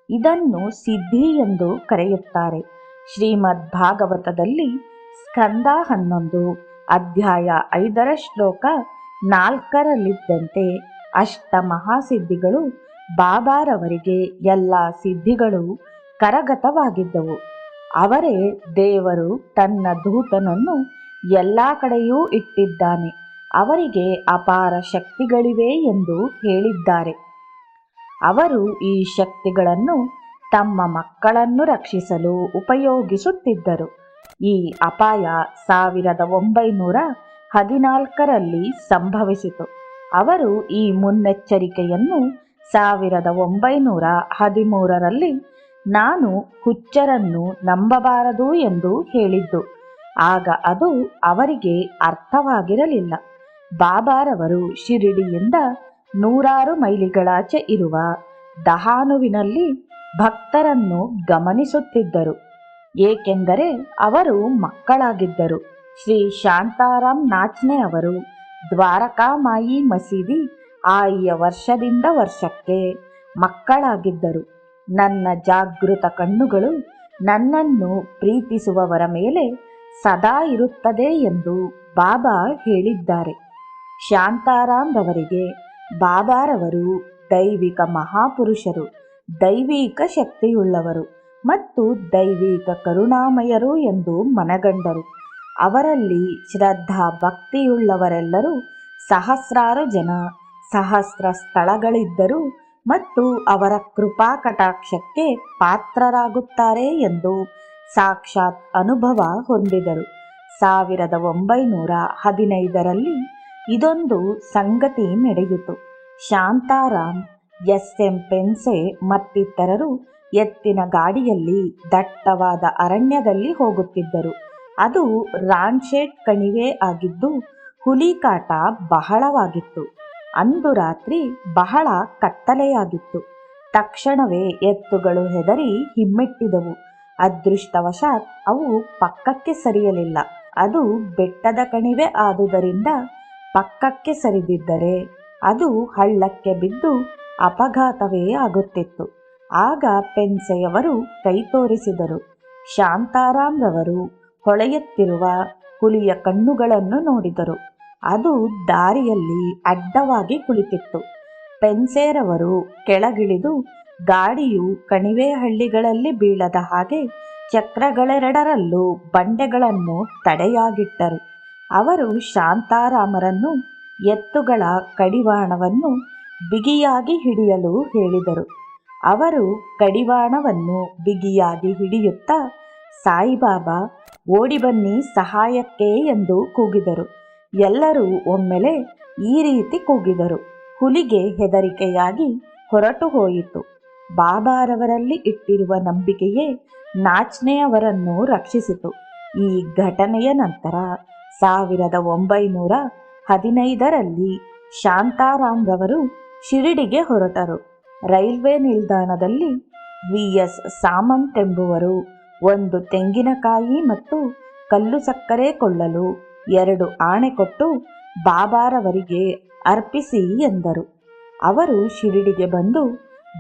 ಇದನ್ನು ಸಿದ್ಧಿ ಎಂದು ಕರೆಯುತ್ತಾರೆ. ಶ್ರೀಮದ್ ಭಾಗವತದಲ್ಲಿ ಸ್ಕಂದ 11 ಅಧ್ಯಾಯ 5 ಶ್ಲೋಕ 4ರಲ್ಲಿದ್ದಂತೆ ಅಷ್ಟ ಮಹಾಸಿದ್ಧಿಗಳು ಬಾಬಾರವರಿಗೆ ಎಲ್ಲ ಸಿದ್ಧಿಗಳು ಕರಗತವಾಗಿದ್ದವು. ಅವರೇ ದೇವರು ತನ್ನ ದೂತನನ್ನು ಎಲ್ಲ ಕಡೆಯೂ ಇಟ್ಟಿದ್ದಾನೆ, ಅವರಿಗೆ ಅಪಾರ ಶಕ್ತಿಗಳಿವೆ ಎಂದು ಹೇಳಿದ್ದಾರೆ. ಅವರು ಈ ಶಕ್ತಿಗಳನ್ನು ತಮ್ಮ ಮಕ್ಕಳನ್ನು ರಕ್ಷಿಸಲು ಉಪಯೋಗಿಸುತ್ತಿದ್ದರು. ಈ ಅಪಾಯ 1914ರಲ್ಲಿ ಸಂಭವಿಸಿತು. ಅವರು ಈ ಮುನ್ನೆಚ್ಚರಿಕೆಯನ್ನು 1913ರಲ್ಲಿ ನಾನು ಹುಚ್ಚರನ್ನು ನಂಬಬಾರದು ಎಂದು ಹೇಳಿದ್ದು. ಆಗ ಅದು ಅವರಿಗೆ ಅರ್ಥವಾಗಿರಲಿಲ್ಲ. ಬಾಬಾರವರು ಶಿರಡಿಯಿಂದ 100 ಮೈಲಿಗಳಾಚೆ ಇರುವ ದಹಾನುವಿನಲ್ಲಿ ಭಕ್ತರನ್ನು ಗಮನಿಸುತ್ತಿದ್ದರು. ಏಕೆಂದರೆ ಅವರು ಮಕ್ಕಳಾಗಿದ್ದರು. ಶ್ರೀ ಶಾಂತಾರಾಮ್ ನಾಚ್ನೆ ಅವರು ದ್ವಾರಕಾಮಾಯಿ ಮಸೀದಿ ಆಯಿಯ ವರ್ಷದಿಂದ ವರ್ಷಕ್ಕೆ ಮಕ್ಕಳಾಗಿದ್ದರು. ನನ್ನ ಜಾಗೃತ ಕಣ್ಣುಗಳು ನನ್ನನ್ನು ಪ್ರೀತಿಸುವವರ ಮೇಲೆ ಸದಾ ಇರುತ್ತದೆ ಎಂದು ಬಾಬಾ ಹೇಳಿದ್ದಾರೆ. ಶಾಂತಾರಾಮ್ ರವರಿಗೆ ಬಾಬಾರವರು ದೈವಿಕ ಮಹಾಪುರುಷರು, ದೈವಿಕ ಶಕ್ತಿಯುಳ್ಳವರು ಮತ್ತು ದೈವಿಕ ಕರುಣಾಮಯರು ಎಂದು ಮನಗಂಡರು. ಅವರಲ್ಲಿ ಶ್ರದ್ಧಾ ಭಕ್ತಿಯುಳ್ಳವರೆಲ್ಲರೂ ಸಹಸ್ರಾರು ಜನ, ಸಹಸ್ರ ಸ್ಥಳಗಳಿದ್ದರು ಮತ್ತು ಅವರ ಕೃಪಾ ಕಟಾಕ್ಷಕ್ಕೆ ಪಾತ್ರರಾಗುತ್ತಾರೆ ಎಂದು ಸಾಕ್ಷಾತ್ ಅನುಭವ ಹೊಂದಿದರು. 1915ರಲ್ಲಿ ಇದೊಂದು ಸಂಗತಿ ನಡೆಯಿತು. ಶಾಂತಾರಾಮ್, ಎಸ್.ಎಂ. ಪೆನ್ಸೆ ಮತ್ತಿತರರು ಎತ್ತಿನ ಗಾಡಿಯಲ್ಲಿ ದಟ್ಟವಾದ ಅರಣ್ಯದಲ್ಲಿ ಹೋಗುತ್ತಿದ್ದರು. ಅದು ರಾನ್ಶೇಟ್ ಕಣಿವೆ ಆಗಿದ್ದು ಹುಲಿಕಾಟ ಬಹಳವಾಗಿತ್ತು. ಅಂದು ರಾತ್ರಿ ಬಹಳ ಕತ್ತಲೆಯಾಗಿತ್ತು. ತಕ್ಷಣವೇ ಎತ್ತುಗಳು ಹೆದರಿ ಹಿಮ್ಮೆಟ್ಟಿದವು. ಅದೃಷ್ಟವಶಾತ್ ಅವು ಪಕ್ಕಕ್ಕೆ ಸರಿಯಲಿಲ್ಲ. ಅದು ಬೆಟ್ಟದ ಕಣಿವೆ ಆದುದರಿಂದ ಪಕ್ಕಕ್ಕೆ ಸರಿದಿದ್ದರೆ ಅದು ಹಳ್ಳಕ್ಕೆ ಬಿದ್ದು ಅಪಘಾತವೇ ಆಗುತ್ತಿತ್ತು. ಆಗ ಪೆನ್ಸೆಯವರು ಕೈ ತೋರಿಸಿದರು. ಶಾಂತಾರಾಮ್ ರವರು ಹೊಳೆಯುತ್ತಿರುವ ಹುಲಿಯ ಕಣ್ಣುಗಳನ್ನು ನೋಡಿದರು. ಅದು ದಾರಿಯಲ್ಲಿ ಅಡ್ಡವಾಗಿ ಕುಳಿತಿತ್ತು. ಪೆನ್ಸೆರವರು ಕೆಳಗಿಳಿದು ಗಾಡಿಯು ಕಣಿವೆ ಹಳ್ಳಿಗಳಲ್ಲಿ ಬೀಳದ ಹಾಗೆ ಚಕ್ರಗಳೆರಡರಲ್ಲೂ ಬಂಡೆಗಳನ್ನು ತಡೆಯಾಗಿಟ್ಟರು. ಅವರು ಶಾಂತಾರಾಮರನ್ನು ಎತ್ತುಗಳ ಕಡಿವಾಣವನ್ನು ಬಿಗಿಯಾಗಿ ಹಿಡಿಯಲು ಹೇಳಿದರು. ಅವರು ಕಡಿವಾಣವನ್ನು ಬಿಗಿಯಾಗಿ ಹಿಡಿಯುತ್ತಾ, ಸಾಯಿಬಾಬಾ, ಓಡಿಬನ್ನಿ ಸಹಾಯಕ್ಕೆ ಎಂದು ಕೂಗಿದರು. ಎಲ್ಲರೂ ಒಮ್ಮೆಲೆ ಈ ರೀತಿ ಕೂಗಿದರು. ಹುಲಿಗೆ ಹೆದರಿಕೆಯಾಗಿ ಹೊರಟು ಹೋಯಿತು. ಬಾಬಾರವರಲ್ಲಿ ಇಟ್ಟಿರುವ ನಂಬಿಕೆಯೇ ನಾಚ್ನೆಯವರನ್ನು ರಕ್ಷಿಸಿತು. ಈ ಘಟನೆಯ ನಂತರ 1915ರಲ್ಲಿ ಶಾಂತಾರಾಮ್ ರವರು ಶಿರಡಿಗೆ ಹೊರಟರು. ರೈಲ್ವೆ ನಿಲ್ದಾಣದಲ್ಲಿ ವಿ.ಎಸ್. ಸಾಮಂತ್ ಎಂಬುವರು ಒಂದು ತೆಂಗಿನಕಾಯಿ ಮತ್ತು ಕಲ್ಲು ಸಕ್ಕರೆ ಕೊಳ್ಳಲು 2 ಆಣೆ ಕೊಟ್ಟು ಬಾಬಾರವರಿಗೆ ಅರ್ಪಿಸಿ ಎಂದರು. ಅವರು ಶಿರಡಿಗೆ ಬಂದು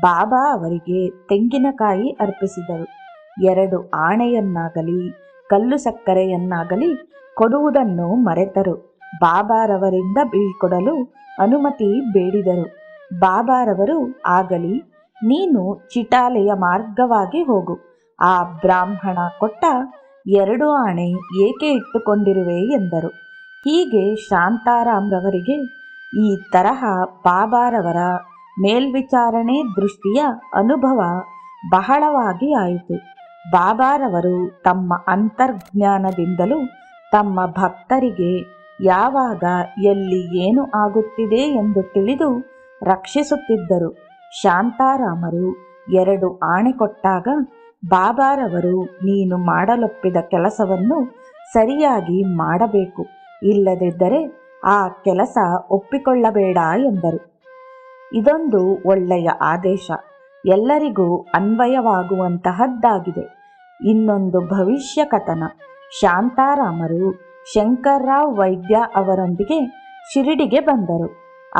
ಬಾಬಾ ಅವರಿಗೆ ತೆಂಗಿನಕಾಯಿ ಅರ್ಪಿಸಿದರು. 2 ಆಣೆಯನ್ನಾಗಲಿ ಕಲ್ಲು ಸಕ್ಕರೆಯನ್ನಾಗಲಿ ಕೊಡುವುದನ್ನು ಮರೆತರು. ಬಾಬಾರವರಿಂದ ಬೀಳ್ಕೊಡಲು ಅನುಮತಿ ಬೇಡಿದರು. ಬಾಬಾರವರು, ಆಗಲಿ, ನೀನು ಚಿಟಾಲೆಯ ಮಾರ್ಗವಾಗಿ ಹೋಗು. ಆ ಬ್ರಾಹ್ಮಣ ಕೊಟ್ಟ 2 ಆಣೆ ಏಕೆ ಇಟ್ಟುಕೊಂಡಿರುವೆ ಎಂದರು. ಹೀಗೆ ಶಾಂತಾರಾಮ್ ರವರಿಗೆ ಈ ತರಹ ಬಾಬಾರವರ ಮೇಲ್ವಿಚಾರಣೆ ದೃಷ್ಟಿಯ ಅನುಭವ ಬಹಳವಾಗಿ ಆಯಿತು. ಬಾಬಾರವರು ತಮ್ಮ ಅಂತರ್ಜ್ಞಾನದಿಂದಲೂ ತಮ್ಮ ಭಕ್ತರಿಗೆ ಯಾವಾಗ ಎಲ್ಲಿ ಏನು ಆಗುತ್ತಿದೆ ಎಂದು ತಿಳಿದು ರಕ್ಷಿಸುತ್ತಿದ್ದರು. ಶಾಂತಾರಾಮರು 2 ಆಣೆ ಕೊಟ್ಟಾಗ ಬಾಬಾರವರು, ನೀನು ಮಾಡಲೊಪ್ಪಿದ ಕೆಲಸವನ್ನು ಸರಿಯಾಗಿ ಮಾಡಬೇಕು, ಇಲ್ಲದಿದ್ದರೆ ಆ ಕೆಲಸ ಒಪ್ಪಿಕೊಳ್ಳಬೇಡ ಎಂದರು. ಇದೊಂದು ಒಳ್ಳೆಯ ಆದೇಶ, ಎಲ್ಲರಿಗೂ ಅನ್ವಯವಾಗುವಂತಹದ್ದಾಗಿದೆ. ಇನ್ನೊಂದು ಭವಿಷ್ಯ ಕಥನ. ಶಾಂತಾರಾಮರು ಶಂಕರ್ರಾವ್ ವೈದ್ಯ ಅವರೊಂದಿಗೆ ಶಿರಡಿಗೆ ಬಂದರು.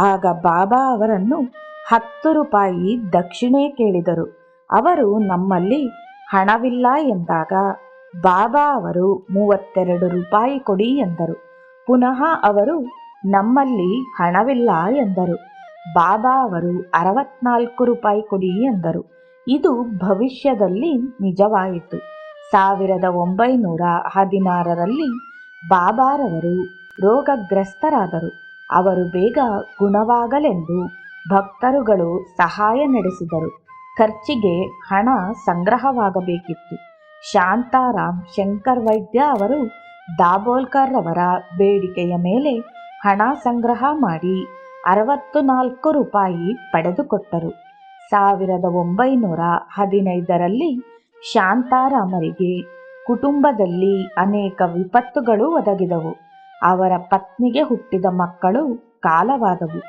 ಆಗ ಬಾಬಾ ಅವರನ್ನು 10 ರೂಪಾಯಿ ದಕ್ಷಿಣೆ ಕೇಳಿದರು. ಅವರು ನಮ್ಮಲ್ಲಿ ಹಣವಿಲ್ಲ ಎಂದಾಗ ಬಾಬಾ ಅವರು 32 ರೂಪಾಯಿ ಕೊಡಿ ಎಂದರು. ಪುನಃ ಅವರು ನಮ್ಮಲ್ಲಿ ಹಣವಿಲ್ಲ ಎಂದರು. ಬಾಬಾ ಅವರು 64 ರೂಪಾಯಿ ಕೊಡಿ ಎಂದರು. ಇದು ಭವಿಷ್ಯದಲ್ಲಿ ನಿಜವಾಯಿತು. 1916ರಲ್ಲಿ ಬಾಬಾರವರು ರೋಗಗ್ರಸ್ತರಾದರು. ಅವರು ಬೇಗ ಗುಣವಾಗಲೆಂದು ಭಕ್ತರುಗಳು ಸಹಾಯ ನಡೆಸಿದರು. ಖರ್ಚಿಗೆ ಹಣ ಸಂಗ್ರಹವಾಗಬೇಕಿತ್ತು. ಶಾಂತಾರಾಮ್ ಶಂಕರ್ ವೈದ್ಯ ಅವರು ದಾಬೋಲ್ಕರ್ ಅವರ ಬೇಡಿಕೆಯ ಮೇಲೆ ಹಣ ಸಂಗ್ರಹ ಮಾಡಿ 64 ರೂಪಾಯಿ ಪಡೆದುಕೊಟ್ಟರು. 1915ರಲ್ಲಿ ಶಾಂತಾರಾಮರಿಗೆ ಕುಟುಂಬದಲ್ಲಿ ಅನೇಕ ವಿಪತ್ತುಗಳು ಒದಗಿದವು. ಅವರ ಪತ್ನಿಗೆ ಹುಟ್ಟಿದ ಮಕ್ಕಳು ಕಾಲವಾದವು.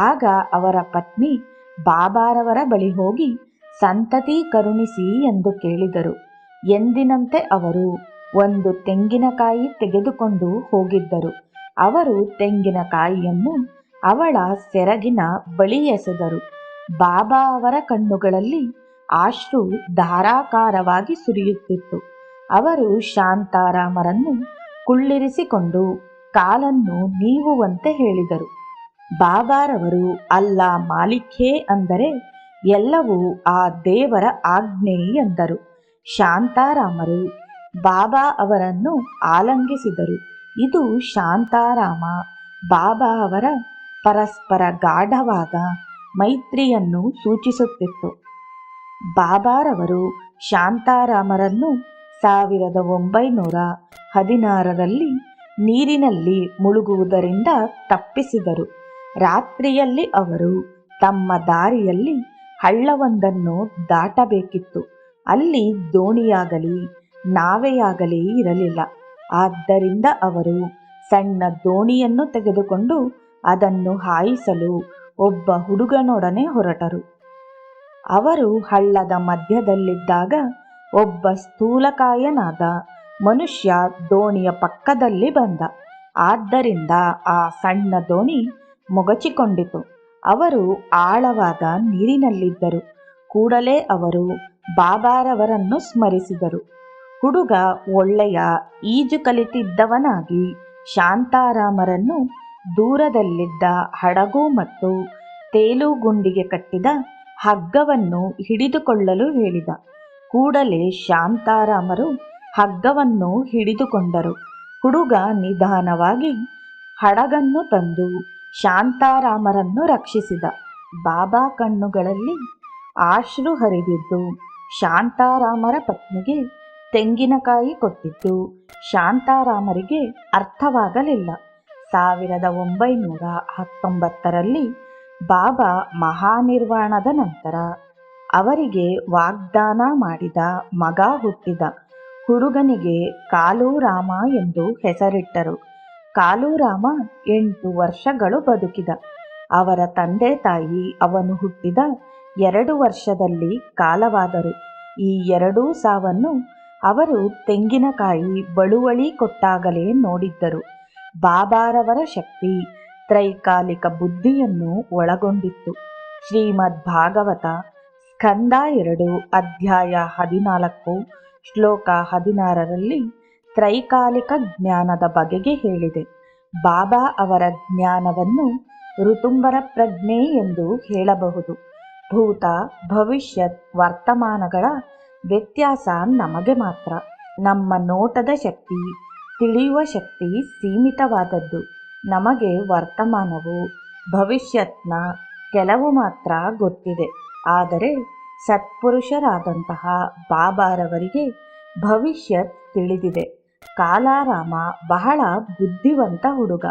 ಆಗ ಅವರ ಪತ್ನಿ ಬಾಬಾರವರ ಬಳಿ ಹೋಗಿ ಸಂತತಿ ಕರುಣಿಸಿ ಎಂದು ಕೇಳಿದರು. ಎಂದಿನಂತೆ ಅವರು ಒಂದು ತೆಂಗಿನಕಾಯಿ ತೆಗೆದುಕೊಂಡು ಹೋಗಿದ್ದರು. ಅವರು ತೆಂಗಿನಕಾಯಿಯನ್ನು ಅವಳ ಸೆರಗಿನ ಬಳಿ ಎಸೆದರು. ಬಾಬಾ ಅವರ ಕಣ್ಣುಗಳಲ್ಲಿ ಅಶ್ರು ಧಾರಾಕಾರವಾಗಿ ಸುರಿಯುತ್ತಿತ್ತು. ಅವರು ಶಾಂತಾರಾಮರನ್ನು ಕುಳ್ಳಿರಿಸಿಕೊಂಡು ಕಾಲನ್ನು ನೀವುವಂತೆ ಹೇಳಿದರು. ಬಾಬಾರವರು ಅಲ್ಲಾ ಮಾಲಿಕ್ ಅಂದರೆ ಎಲ್ಲವೂ ಆ ದೇವರ ಆಜ್ಞೆ ಎಂದರು. ಶಾಂತಾರಾಮರು ಬಾಬಾ ಅವರನ್ನು ಆಲಂಗಿಸಿದರು. ಇದು ಶಾಂತಾರಾಮ ಬಾಬಾ ಅವರ ಪರಸ್ಪರ ಗಾಢವಾದ ಮೈತ್ರಿಯನ್ನು ಸೂಚಿಸುತ್ತಿತ್ತು. ಬಾಬಾರವರು ಶಾಂತಾರಾಮರನ್ನು 1916ರಲ್ಲಿ ನೀರಿನಲ್ಲಿ ಮುಳುಗುವುದರಿಂದ ತಪ್ಪಿಸಿದರು. ರಾತ್ರಿಯಲ್ಲಿ ಅವರು ತಮ್ಮ ದಾರಿಯಲ್ಲಿ ಹಳ್ಳವೊಂದನ್ನು ದಾಟಬೇಕಿತ್ತು. ಅಲ್ಲಿ ದೋಣಿಯಾಗಲಿ ನಾವೆಯಾಗಲಿ ಇರಲಿಲ್ಲ. ಆದ್ದರಿಂದ ಅವರು ಸಣ್ಣ ದೋಣಿಯನ್ನು ತೆಗೆದುಕೊಂಡು ಅದನ್ನು ಹಾಯಿಸಲು ಒಬ್ಬ ಹುಡುಗನೊಡನೆ ಹೊರಟರು. ಅವರು ಹಳ್ಳದ ಮಧ್ಯದಲ್ಲಿದ್ದಾಗ ಒಬ್ಬ ಸ್ಥೂಲಕಾಯನಾದ ಮನುಷ್ಯ ದೋಣಿಯ ಪಕ್ಕದಲ್ಲಿ ಬಂದ. ಆದ್ದರಿಂದ ಆ ಸಣ್ಣ ದೋಣಿ ಮೊಗಚಿಕೊಂಡಿತು. ಅವರು ಆಳವಾದ ನೀರಿನಲ್ಲಿದ್ದರು. ಕೂಡಲೇ ಅವರು ಬಾಬಾರವರನ್ನು ಸ್ಮರಿಸಿದರು. ಹುಡುಗ ಒಳ್ಳೆಯ ಈಜು ಕಲಿತಿದ್ದವನಾಗಿ ಶಾಂತಾರಾಮರನ್ನು ದೂರದಲ್ಲಿದ್ದ ಹಡಗು ಮತ್ತು ತೇಲುಗುಂಡಿಗೆ ಕಟ್ಟಿದ ಹಗ್ಗವನ್ನು ಹಿಡಿದುಕೊಳ್ಳಲು ಹೇಳಿದ. ಕೂಡಲೇ ಶಾಂತಾರಾಮರು ಹಗ್ಗವನ್ನು ಹಿಡಿದುಕೊಂಡರು. ಹುಡುಗ ನಿಧಾನವಾಗಿ ಹಡಗನ್ನು ತಂದು ಶಾಂತಾರಾಮರನ್ನು ರಕ್ಷಿಸಿದ. ಬಾಬಾ ಕಣ್ಣುಗಳಲ್ಲಿ ಅಶ್ರು ಹರಿದಿದ್ದು ಶಾಂತಾರಾಮರ ಪತ್ನಿಗೆ ತೆಂಗಿನಕಾಯಿ ಕೊಟ್ಟಿದ್ದು ಶಾಂತಾರಾಮರಿಗೆ ಅರ್ಥವಾಗಲಿಲ್ಲ. 1919ರಲ್ಲಿ ಬಾಬಾ ಮಹಾನಿರ್ವಾಣದ ನಂತರ ಅವರಿಗೆ ವಾಗ್ದಾನ ಮಾಡಿದ ಮಗ ಹುಟ್ಟಿದ. ಹುಡುಗನಿಗೆ ಕಾಲೂರಾಮ ಎಂದು ಹೆಸರಿಟ್ಟರು. ಕಾಲೂರಾಮ 8 ವರ್ಷಗಳು ಬದುಕಿದ. ಅವರ ತಂದೆ ತಾಯಿ ಅವನು ಹುಟ್ಟಿದ 2 ವರ್ಷದಲ್ಲಿ ಕಾಲವಾದರು. ಈ ಎರಡೂ ಸಾವನ್ನು ಅವರು ತೆಂಗಿನಕಾಯಿ ಬಳುವಳಿ ಕೊಟ್ಟಾಗಲೇ ನೋಡಿದ್ದರು. ಬಾಬಾರವರ ಶಕ್ತಿ ತ್ರೈಕಾಲಿಕ ಬುದ್ಧಿಯನ್ನು ಒಳಗೊಂಡಿತ್ತು. ಶ್ರೀಮದ್ ಭಾಗವತ ಸ್ಕಂದ 2 ಅಧ್ಯಾಯ 14 ಶ್ಲೋಕ 16ರಲ್ಲಿ ತ್ರೈಕಾಲಿಕ ಜ್ಞಾನದ ಬಗೆಗೆ ಹೇಳಿದೆ. ಬಾಬಾ ಅವರ ಜ್ಞಾನವನ್ನು ಋತುಂಬರ ಪ್ರಜ್ಞೆ ಎಂದು ಹೇಳಬಹುದು. ಭೂತ, ಭವಿಷ್ಯತ್, ವರ್ತಮಾನಗಳ ವ್ಯತ್ಯಾಸ ನಮಗೆ ಮಾತ್ರ. ನಮ್ಮ ನೋಟದ ಶಕ್ತಿ, ತಿಳಿಯುವ ಶಕ್ತಿ ಸೀಮಿತವಾದದ್ದು. ನಮಗೆ ವರ್ತಮಾನವು ಭವಿಷ್ಯತ್ನ ಕೆಲವು ಮಾತ್ರ ಗೊತ್ತಿದೆ. ಆದರೆ ಸತ್ಪುರುಷರಾದಂತಹ ಬಾಬಾರವರಿಗೆ ಭವಿಷ್ಯತ್ ತಿಳಿದಿದೆ. ಕಾಲಾರಾಮ ಬಹಳ ಬುದ್ಧಿವಂತ ಹುಡುಗ.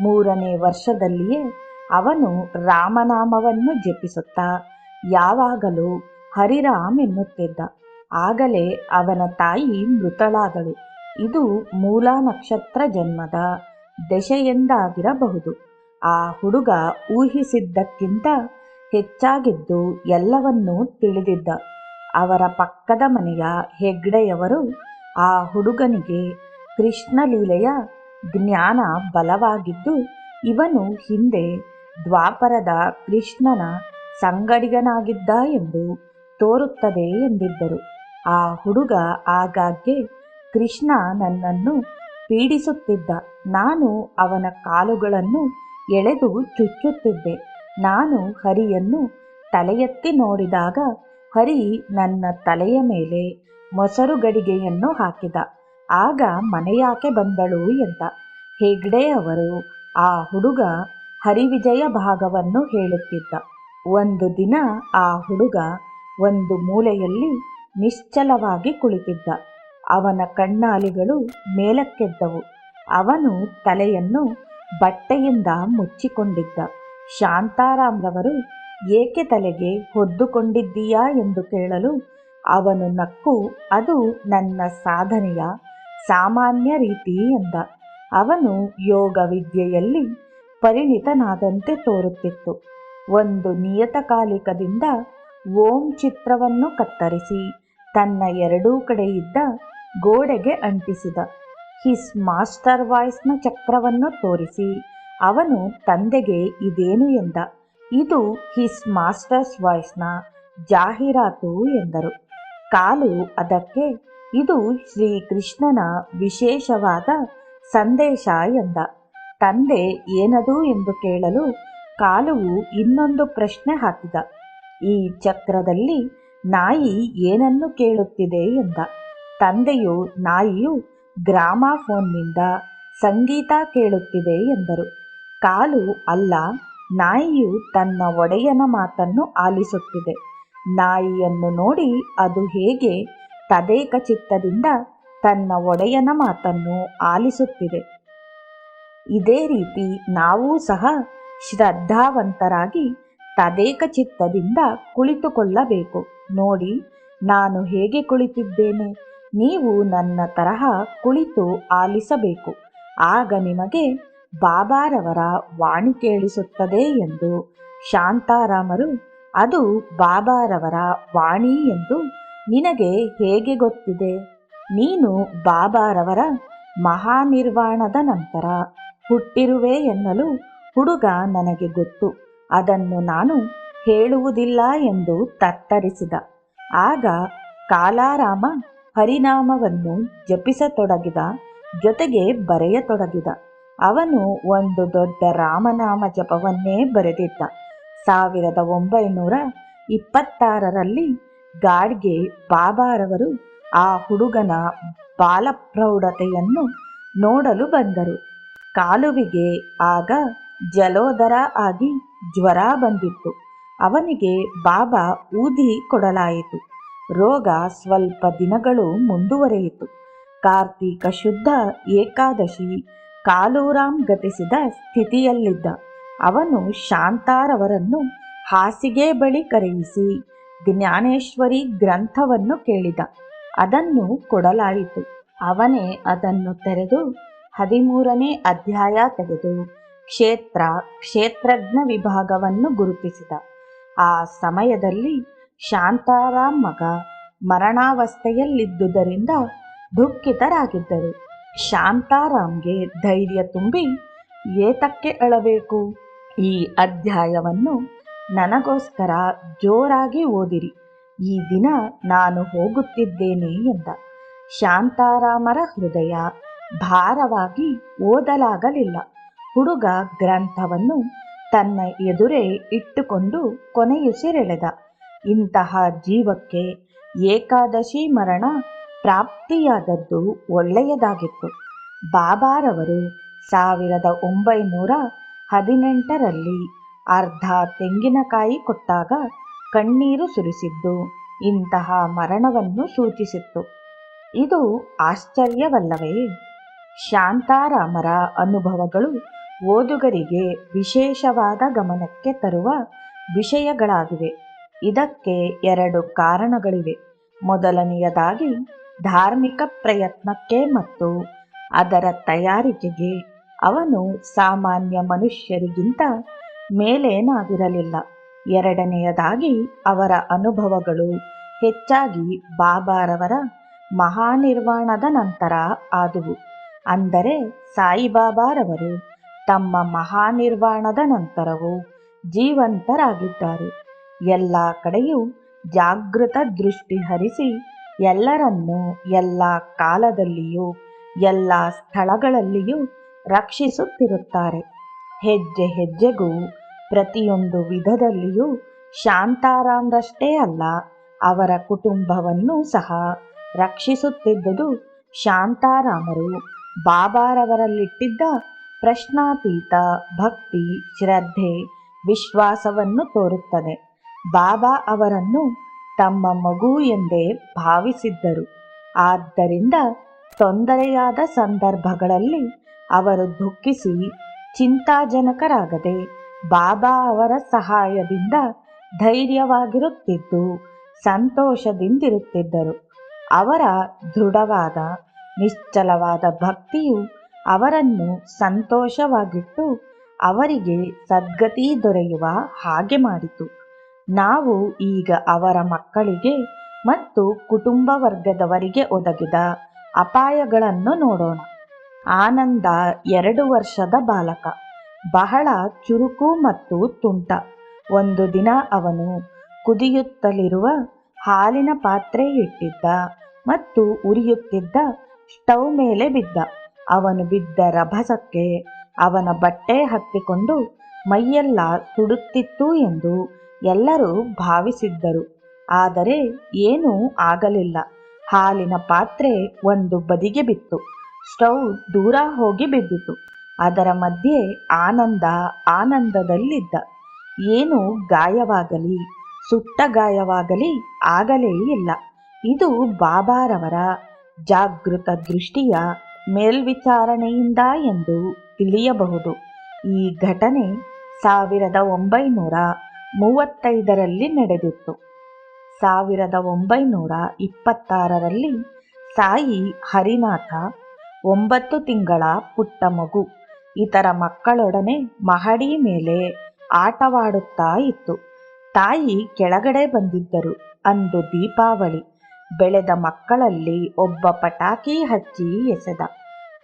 3ನೇ ವರ್ಷದಲ್ಲಿಯೇ ಅವನು ರಾಮನಾಮವನ್ನು ಜಪಿಸುತ್ತಾ ಯಾವಾಗಲೂ ಹರಿರಾಮ್ ಎನ್ನುತ್ತಿದ್ದ. ಆಗಲೇ ಅವನ ತಾಯಿ ಮೃತಳಾದಳು. ಇದು ಮೂಲ ನಕ್ಷತ್ರ ಜನ್ಮದ ದೆಸೆಯೆಂದಾಗಿರಬಹುದು. ಆ ಹುಡುಗ ಊಹಿಸಿದ್ದಕ್ಕಿಂತ ಹೆಚ್ಚಾಗಿದ್ದು ಎಲ್ಲವನ್ನೂ ತಿಳಿದಿದ್ದ. ಅವರ ಪಕ್ಕದ ಮನೆಯ ಹೆಗ್ಡೆಯವರು ಆ ಹುಡುಗನಿಗೆ ಕೃಷ್ಣ ಲೀಲೆಯ ಜ್ಞಾನ ಬಲವಾಗಿದ್ದು ಇವನು ಹಿಂದೆ ದ್ವಾಪರದ ಕೃಷ್ಣನ ಸಂಗಡಿಗನಾಗಿದ್ದ ಎಂದು ತೋರುತ್ತದೆ ಎಂದಿದ್ದರು. ಆ ಹುಡುಗ ಆಗಾಗ್ಗೆ ಕೃಷ್ಣ ನನ್ನನ್ನು ಪೀಡಿಸುತ್ತಿದ್ದ. ನಾನು ಅವನ ಕಾಲುಗಳನ್ನು ಎಳೆದು ಚುಚ್ಚುತ್ತಿದ್ದೆ. ನಾನು ಹರಿಯನ್ನು ತಲೆ ಎತ್ತಿ ನೋಡಿದಾಗ ಹರಿ ನನ್ನ ತಲೆಯ ಮೇಲೆ ಮೊಸರು ಗಡಿಗೆಯನ್ನು ಹಾಕಿದ. ಆಗ ಮನೆಯಾಕೆ ಬಂದಳು ಎಂದ. ಹೆಗ್ಡೆ ಅವರು ಆ ಹುಡುಗ ಹರಿವಿಜಯ ಭಾಗವನ್ನು ಹೇಳುತ್ತಿದ್ದ. ಒಂದು ದಿನ ಆ ಹುಡುಗ ಒಂದು ಮೂಲೆಯಲ್ಲಿ ನಿಶ್ಚಲವಾಗಿ ಕುಳಿತಿದ್ದ. ಅವನ ಕಣ್ಣಾಲಿಗಳು ಮೇಲಕ್ಕೆದ್ದವು. ಅವನು ತಲೆಯನ್ನು ಬಟ್ಟೆಯಿಂದ ಮುಚ್ಚಿಕೊಂಡಿದ್ದ. ಶಾಂತಾರಾಮ್ರವರು ಏಕೆ ತಲೆಗೆ ಹೊದ್ದುಕೊಂಡಿದ್ದೀಯಾ ಎಂದು ಕೇಳಲು ಅವನು ನಕ್ಕು, ಅದು ನನ್ನ ಸಾಧನೆಯ ಸಾಮಾನ್ಯ ರೀತಿ ಎಂದ. ಅವನು ಯೋಗ ವಿದ್ಯೆಯಲ್ಲಿ ಪರಿಣಿತನಾದಂತೆ ತೋರುತ್ತಿತ್ತು. ಒಂದು ನಿಯತಕಾಲಿಕದಿಂದ ಓಂ ಚಿತ್ರವನ್ನು ಕತ್ತರಿಸಿ ತನ್ನ ಎರಡೂ ಕಡೆ ಇದ್ದ ಗೋಡೆಗೆ ಅಂಟಿಸಿದ. ಹಿಸ್ ಮಾಸ್ಟರ್ ವಾಯ್ಸ್ನ ಚಕ್ರವನ್ನು ತೋರಿಸಿ ಅವನು ತಂದೆಗೆ ಇದೇನು ಎಂದ. ಇದು ಹಿಸ್ ಮಾಸ್ಟರ್ಸ್ ವಾಯ್ಸ್ನ ಜಾಹೀರಾತು ಎಂದರು. ಕಾಲು ಅದಕ್ಕೆ ಇದು ಶ್ರೀಕೃಷ್ಣನ ವಿಶೇಷವಾದ ಸಂದೇಶ ಎಂದ. ತಂದೆ ಏನದು ಎಂದು ಕೇಳಲು ಕಾಲುವು ಇನ್ನೊಂದು ಪ್ರಶ್ನೆ ಹಾಕಿದ. ಈ ಚಕ್ರದಲ್ಲಿ ನಾಯಿ ಏನನ್ನು ಕೇಳುತ್ತಿದೆ ಎಂದ. ತಂದೆಯು ನಾಯಿಯು ಗ್ರಾಮಾಫೋನ್ನಿಂದ ಸಂಗೀತ ಕೇಳುತ್ತಿದೆ ಎಂದರು. ಕಾಲು ಅಲ್ಲ, ನಾಯಿಯು ತನ್ನ ಒಡೆಯನ ಮಾತನ್ನು ಆಲಿಸುತ್ತಿದೆ. ನಾಯಿಯನ್ನು ನೋಡಿ ಅದು ಹೇಗೆ ತದೇಕ ಚಿತ್ತದಿಂದ ತನ್ನ ಒಡೆಯನ ಮಾತನ್ನು ಆಲಿಸುತ್ತಿದೆ. ಇದೇ ರೀತಿ ನಾವೂ ಸಹ ಶ್ರದ್ಧಾವಂತರಾಗಿ ತದೇಕ ಚಿತ್ತದಿಂದ ಕುಳಿತುಕೊಳ್ಳಬೇಕು. ನೋಡಿ, ನಾನು ಹೇಗೆ ಕುಳಿತಿದ್ದೇನೆ, ನೀವು ನನ್ನ ತರಹ ಕುಳಿತು ಆಲಿಸಬೇಕು. ಆಗ ನಿಮಗೆ ಬಾಬಾರವರ ವಾಣಿ ಕೇಳಿಸುತ್ತದೆ ಎಂದು ಶಾಂತಾರಾಮರು. ಅದು ಬಾಬಾರವರ ವಾಣಿ ಎಂದು ನಿನಗೆ ಹೇಗೆ ಗೊತ್ತಿದೆ? ನೀನು ಬಾಬಾರವರ ಮಹಾನಿರ್ವಾಣದ ನಂತರ ಹುಟ್ಟಿರುವೆ ಎನ್ನಲು ಹುಡುಗ ನನಗೆ ಗೊತ್ತು, ಅದನ್ನು ನಾನು ಹೇಳುವುದಿಲ್ಲ ಎಂದು ತತ್ತರಿಸಿದ. ಆಗ ಕಾಲಾರಾಮ ಹರಿನಾಮವನ್ನು ಜಪಿಸತೊಡಗಿದ, ಜೊತೆಗೆ ಬರೆಯತೊಡಗಿದ. ಅವನು ಒಂದು ದೊಡ್ಡ ರಾಮನಾಮ ಜಪವನ್ನೇ ಬರೆದಿದ್ದ. 1926ರಲ್ಲಿ ಗಾಡ್ಗೆ ಬಾಬಾರವರು ಆ ಹುಡುಗನ ಬಾಲಪ್ರೌಢತೆಯನ್ನು ನೋಡಲು ಬಂದರು. ಕಾಲುವಿಗೆ ಆಗ ಜಲೋದರ ಆಗಿ ಜ್ವರ ಬಂದಿತ್ತು. ಅವನಿಗೆ ಬಾಬಾ ಊದಿ ಕೊಡಲಾಯಿತು. ರೋಗ ಸ್ವಲ್ಪ ದಿನಗಳು ಮುಂದುವರೆಯಿತು. ಕಾರ್ತೀಕ ಶುದ್ಧ ಏಕಾದಶಿ ಕಾಲೂರಾಮ್ ಗತಿಸಿದ ಸ್ಥಿತಿಯಲ್ಲಿದ್ದ. ಅವನು ಶಾಂತಾರವರನ್ನು ಹಾಸಿಗೆ ಬಳಿ ಕರೆಯಿಸಿ ಜ್ಞಾನೇಶ್ವರಿ ಗ್ರಂಥವನ್ನು ಕೇಳಿದ. ಅದನ್ನು ಕೊಡಲಾಯಿತು. ಅವನೇ ಅದನ್ನು ತೆರೆದು 13ನೇ ಅಧ್ಯಾಯ ತೆಗೆದು ಕ್ಷೇತ್ರಜ್ಞ ವಿಭಾಗವನ್ನು ಗುರುತಿಸಿದ. ಆ ಸಮಯದಲ್ಲಿ ಶಾಂತಾರಾಮ್ ಮಗ ಮರಣಾವಸ್ಥೆಯಲ್ಲಿದ್ದುದರಿಂದ ದುಃಖಿತರಾಗಿದ್ದರು. ಶಾಂತಾರಾಮ್ಗೆ ಧೈರ್ಯ ತುಂಬಿ, ಏತಕ್ಕೆ ಅಳಬೇಕು, ಈ ಅಧ್ಯಾಯವನ್ನು ನನಗೋಸ್ಕರ ಜೋರಾಗಿ ಓದಿರಿ, ಈ ದಿನ ನಾನು ಹೋಗುತ್ತಿದ್ದೇನೆ ಎಂದ. ಶಾಂತಾರಾಮರ ಹೃದಯ ಭಾರವಾಗಿ ಓದಲಾಗಲಿಲ್ಲ. ಹುಡುಗ ಗ್ರಂಥವನ್ನು ತನ್ನ ಎದುರೇ ಇಟ್ಟುಕೊಂಡು ಕೊನೆಯುಸಿರೆಳೆದ. ಇಂತಹ ಜೀವಕ್ಕೆ ಏಕಾದಶಿ ಮರಣ ಪ್ರಾಪ್ತಿಯಾದದ್ದು ಒಳ್ಳೆಯದಾಗಿತ್ತು. ಬಾಬಾರವರು 1918ರಲ್ಲಿ ಅರ್ಧ ತೆಂಗಿನಕಾಯಿ ಕೊಟ್ಟಾಗ ಕಣ್ಣೀರು ಸುರಿಸಿದ್ದು ಇಂತಹ ಮರಣವನ್ನು ಸೂಚಿಸಿತ್ತು. ಇದು ಆಶ್ಚರ್ಯವಲ್ಲವೇ? ಶಾಂತಾರಾಮರ ಅನುಭವಗಳು ಓದುಗರಿಗೆ ವಿಶೇಷವಾದ ಗಮನಕ್ಕೆ ತರುವ ವಿಷಯಗಳಾಗಿವೆ. ಇದಕ್ಕೆ 2 ಕಾರಣಗಳಿವೆ. ಮೊದಲನೆಯದಾಗಿ, ಧಾರ್ಮಿಕ ಪ್ರಯತ್ನಕ್ಕೆ ಮತ್ತು ಅದರ ತಯಾರಿಕೆಗೆ ಅವನು ಸಾಮಾನ್ಯ ಮನುಷ್ಯರಿಗಿಂತ ಮೇಲೇನಾಗಿರಲಿಲ್ಲ. ಎರಡನೆಯದಾಗಿ, ಅವರ ಅನುಭವಗಳು ಹೆಚ್ಚಾಗಿ ಬಾಬಾರವರ ಮಹಾನಿರ್ವಾಣದ ನಂತರ ಆದುವು. ಅಂದರೆ ಸಾಯಿಬಾಬಾರವರು ತಮ್ಮ ಮಹಾನಿರ್ವಾಣದ ನಂತರವೂ ಜೀವಂತರಾಗಿದ್ದಾರೆ. ಎಲ್ಲ ಕಡೆಯೂ ಜಾಗೃತ ದೃಷ್ಟಿ ಹರಿಸಿ ಎಲ್ಲರನ್ನೂ ಎಲ್ಲ ಕಾಲದಲ್ಲಿಯೂ ಎಲ್ಲ ಸ್ಥಳಗಳಲ್ಲಿಯೂ ರಕ್ಷಿಸುತ್ತಿರುತ್ತಾರೆ. ಹೆಜ್ಜೆ ಹೆಜ್ಜೆಗೂ ಪ್ರತಿಯೊಂದು ವಿಧದಲ್ಲಿಯೂ ಶಾಂತಾರಾಮ್ರಷ್ಟೇ ಅಲ್ಲ, ಅವರ ಕುಟುಂಬವನ್ನು ಸಹ ರಕ್ಷಿಸುತ್ತಿದ್ದುದು ಶಾಂತಾರಾಮರು ಬಾಬಾರವರಲ್ಲಿಟ್ಟಿದ್ದ ಪ್ರಶ್ನಾತೀತ ಭಕ್ತಿ, ಶ್ರದ್ಧೆ, ವಿಶ್ವಾಸವನ್ನು ತೋರುತ್ತದೆ. ಬಾಬಾ ಅವರನ್ನು ತಮ್ಮ ಮಗು ಎಂದೇ ಭಾವಿಸಿದ್ದರು. ಆದ್ದರಿಂದ ತೊಂದರೆಯಾದ ಸಂದರ್ಭಗಳಲ್ಲಿ ಅವರು ದುಃಖಿಸಿ ಚಿಂತಾಜನಕರಾಗದೆ ಬಾಬಾ ಅವರ ಸಹಾಯದಿಂದ ಧೈರ್ಯವಾಗಿರುತ್ತಿದ್ದು ಸಂತೋಷದಿಂದಿರುತ್ತಿದ್ದರು. ಅವರ ದೃಢವಾದ ನಿಶ್ಚಲವಾದ ಭಕ್ತಿಯು ಅವರನ್ನು ಸಂತೋಷವಾಗಿಟ್ಟು ಅವರಿಗೆ ಸದ್ಗತಿ ದೊರೆಯುವ ಹಾಗೆ ಮಾಡಿತು. ನಾವು ಈಗ ಅವರ ಮಕ್ಕಳಿಗೆ ಮತ್ತು ಕುಟುಂಬ ವರ್ಗದವರಿಗೆ ಒದಗಿದ ಅಪಾಯಗಳನ್ನು ನೋಡೋಣ. ಆನಂದ 2 ವರ್ಷದ ಬಾಲಕ, ಬಹಳ ಚುರುಕು ಮತ್ತು ತುಂಟ. ಒಂದು ದಿನ ಅವನು ಕುದಿಯುತ್ತಲಿರುವ ಹಾಲಿನ ಪಾತ್ರೆ ಇಟ್ಟಿದ್ದ ಮತ್ತು ಉರಿಯುತ್ತಿದ್ದ ಸ್ಟವ್ ಮೇಲೆ ಬಿದ್ದ. ಅವನು ಬಿದ್ದ ರಭಸಕ್ಕೆ ಅವನ ಬಟ್ಟೆ ಹತ್ತಿಕೊಂಡು ಮೈಯೆಲ್ಲ ಸುಡುತ್ತಿತ್ತು ಎಂದು ಎಲ್ಲರೂ ಭಾವಿಸಿದ್ದರು. ಆದರೆ ಏನೂ ಆಗಲಿಲ್ಲ. ಹಾಲಿನ ಪಾತ್ರೆ ಒಂದು ಬದಿಗೆ ಬಿತ್ತು. ಸ್ಟವ್ ದೂರ ಹೋಗಿ ಬಿದ್ದಿತು. ಅದರ ಮಧ್ಯೆ ಆನಂದದಲ್ಲಿದ್ದ. ಏನೂ ಗಾಯವಾಗಲಿ ಸುಟ್ಟ ಗಾಯವಾಗಲಿ ಆಗಲೇ ಇಲ್ಲ. ಇದು ಬಾಬಾರವರ ಜಾಗೃತ ದೃಷ್ಟಿಯ ಮೇಲ್ವಿಚಾರಣೆಯಿಂದ ಎಂದು ತಿಳಿಯಬಹುದು. ಈ ಘಟನೆ 1935ರಲ್ಲಿ ನಡೆದಿತ್ತು. 1926ರಲ್ಲಿ ಸಾಯಿ ಹರಿನಾಥ 9 ತಿಂಗಳ ಪುಟ್ಟ ಮಗು ಇತರ ಮಕ್ಕಳೊಡನೆ ಮಹಡಿ ಮೇಲೆ ಆಟವಾಡುತ್ತಾ ಇತ್ತು. ತಾಯಿ ಕೆಳಗಡೆ ಬಂದಿದ್ದರು. ಅಂದು ದೀಪಾವಳಿ. ಬೆಳೆದ ಮಕ್ಕಳಲ್ಲಿ ಒಬ್ಬ ಪಟಾಕಿ ಹಚ್ಚಿ ಎಸೆದ.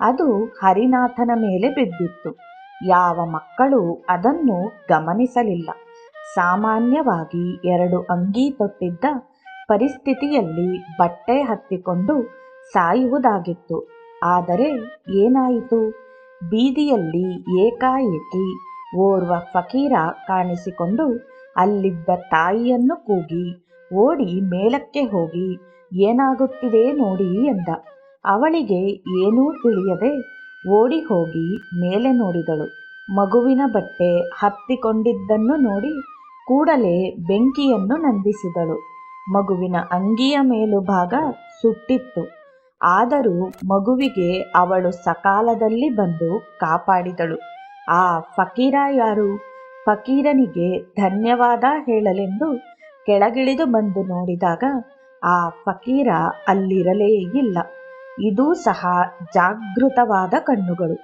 ಅದು ಹರಿನಾಥನ ಮೇಲೆ ಬಿದ್ದಿತ್ತು. ಯಾವ ಮಕ್ಕಳು ಅದನ್ನು ಗಮನಿಸಲಿಲ್ಲ. ಸಾಮಾನ್ಯವಾಗಿ 2 ಅಂಗಿ ತೊಟ್ಟಿದ್ದ ಪರಿಸ್ಥಿತಿಯಲ್ಲಿ ಬಟ್ಟೆ ಹತ್ತಿಕೊಂಡು ಸಾಯುವುದಾಗಿತ್ತು. ಆದರೆ ಏನಾಯಿತು? ಬೀದಿಯಲ್ಲಿ ಏಕಾಏಕಿ ಓರ್ವ ಫಕೀರ ಕಾಣಿಸಿಕೊಂಡು ಅಲ್ಲಿದ್ದ ತಾಯಿಯನ್ನು ಕೂಗಿ ಓಡಿ ಮೇಲಕ್ಕೆ ಹೋಗಿ ಏನಾಗುತ್ತಿದೆ ನೋಡಿ ಎಂದ. ಅವಳಿಗೆ ಏನೂ ತಿಳಿಯದೆ ಓಡಿ ಹೋಗಿ ಮೇಲೆ ನೋಡಿದಳು. ಮಗುವಿನ ಬಟ್ಟೆ ಹತ್ತಿಕೊಂಡಿದ್ದನ್ನು ನೋಡಿ ಕೂಡಲೇ ಬೆಂಕಿಯನ್ನು ನಂದಿಸಿದಳು. ಮಗುವಿನ ಅಂಗಿಯ ಮೇಲುಭಾಗ ಸುಟ್ಟಿತ್ತು. ಆದರೂ ಮಗುವಿಗೆ ಅವಳು ಸಕಾಲದಲ್ಲಿ ಬಂದು ಕಾಪಾಡಿದಳು. ಆ ಫಕೀರ ಯಾರು? ಫಕೀರನಿಗೆ ಧನ್ಯವಾದ ಹೇಳಲೆಂದು ಕೆಳಗಿಳಿದು ಬಂದು ನೋಡಿದಾಗ ಆ ಫಕೀರ ಅಲ್ಲಿರಲೇ ಇಲ್ಲ. ಇದೂ ಸಹ ಜಾಗೃತವಾದ ಕಣ್ಣುಗಳು.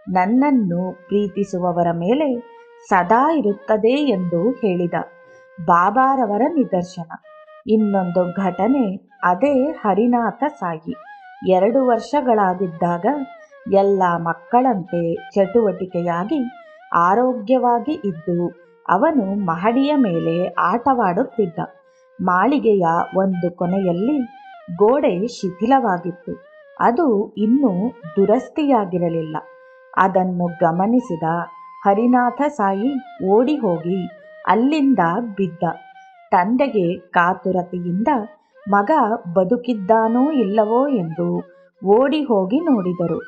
ನನ್ನನ್ನು ಪ್ರೀತಿಸುವವರ ಮೇಲೆ ಸದಾ ಇರುತ್ತದೆ ಎಂದು ಹೇಳಿದ ಬಾಬಾರವರ ನಿದರ್ಶನ. ಇನ್ನೊಂದು ಘಟನೆ, ಅದೇ ಹರಿನಾಥ ಸಾಯಿ 2 ವರ್ಷಗಳಾಗಿದ್ದಾಗ ಎಲ್ಲ ಮಕ್ಕಳಂತೆ ಚಟುವಟಿಕೆಯಾಗಿ ಆರೋಗ್ಯವಾಗಿ ಇದ್ದು ಅವನು ಮಹಡಿಯ ಮೇಲೆ ಆಟವಾಡುತ್ತಿದ್ದ. ಮಾಳಿಗೆಯ ಒಂದು ಕೊನೆಯಲ್ಲಿ ಗೋಡೆ ಶಿಥಿಲವಾಗಿತ್ತು. ಅದು ಇನ್ನೂ ದುರಸ್ತಿಯಾಗಿರಲಿಲ್ಲ. ಅದನ್ನು ಗಮನಿಸಿದ ಹರಿನಾಥ ಸಾಯಿ ಓಡಿ ಹೋಗಿ ಅಲ್ಲಿಂದ ಬಿದ್ದ. ತಂದೆಗೆ ಕಾತುರತೆಯಿಂದ ಮಗ ಬದುಕಿದ್ದಾನೋ ಇಲ್ಲವೋ ಎಂದು ಓಡಿ ಹೋಗಿ ನೋಡಿದರು.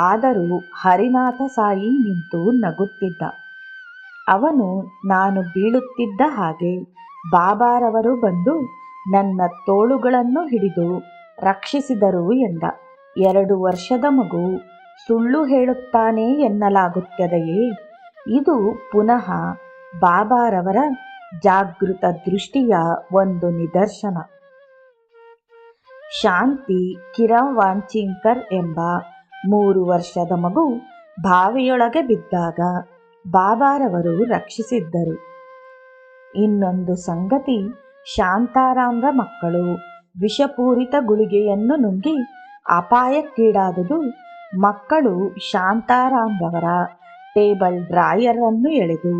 ಆದರೂ ಹರಿನಾಥ ಸಾಯಿ ನಿಂತು ನಗುತ್ತಿದ್ದ. ಅವನು ನಾನು ಬೀಳುತ್ತಿದ್ದ ಹಾಗೆ ಬಾಬಾರವರು ಬಂದು ನನ್ನ ತೋಳುಗಳನ್ನು ಹಿಡಿದು ರಕ್ಷಿಸಿದರು ಎಂದ. 2 ವರ್ಷದ ಮಗು ಸುಳ್ಳು ಹೇಳುತ್ತಾನೆ ಎನ್ನಲಾಗುತ್ತದೆಯೇ? ಇದು ಪುನಃ ಬಾಬಾರವರ ಜಾಗೃತ ದೃಷ್ಟಿಯ ಒಂದು ನಿದರ್ಶನ. ಶಾಂತಿ ಕಿರವಾಂಚಿಕರ್ ಎಂಬ 3 ವರ್ಷದ ಮಗು ಬಾವಿಯೊಳಗೆ ಬಿದ್ದಾಗ ಬಾಬಾರವರು ರಕ್ಷಿಸಿದ್ದರು. ಇನ್ನೊಂದು ಸಂಗತಿ, ಶಾಂತಾರಾಮ್ರ ಮಕ್ಕಳು ವಿಷಪೂರಿತ ಗುಳಿಗೆಯನ್ನು ನುಂಗಿ ಅಪಾಯಕ್ಕೀಡಾದುದು. ಮಕ್ಕಳು ಶಾಂತಾರಾಮ್ರವರ ಟೇಬಲ್ ಡ್ರಾಯರ್ ಅನ್ನು ಎಳೆದು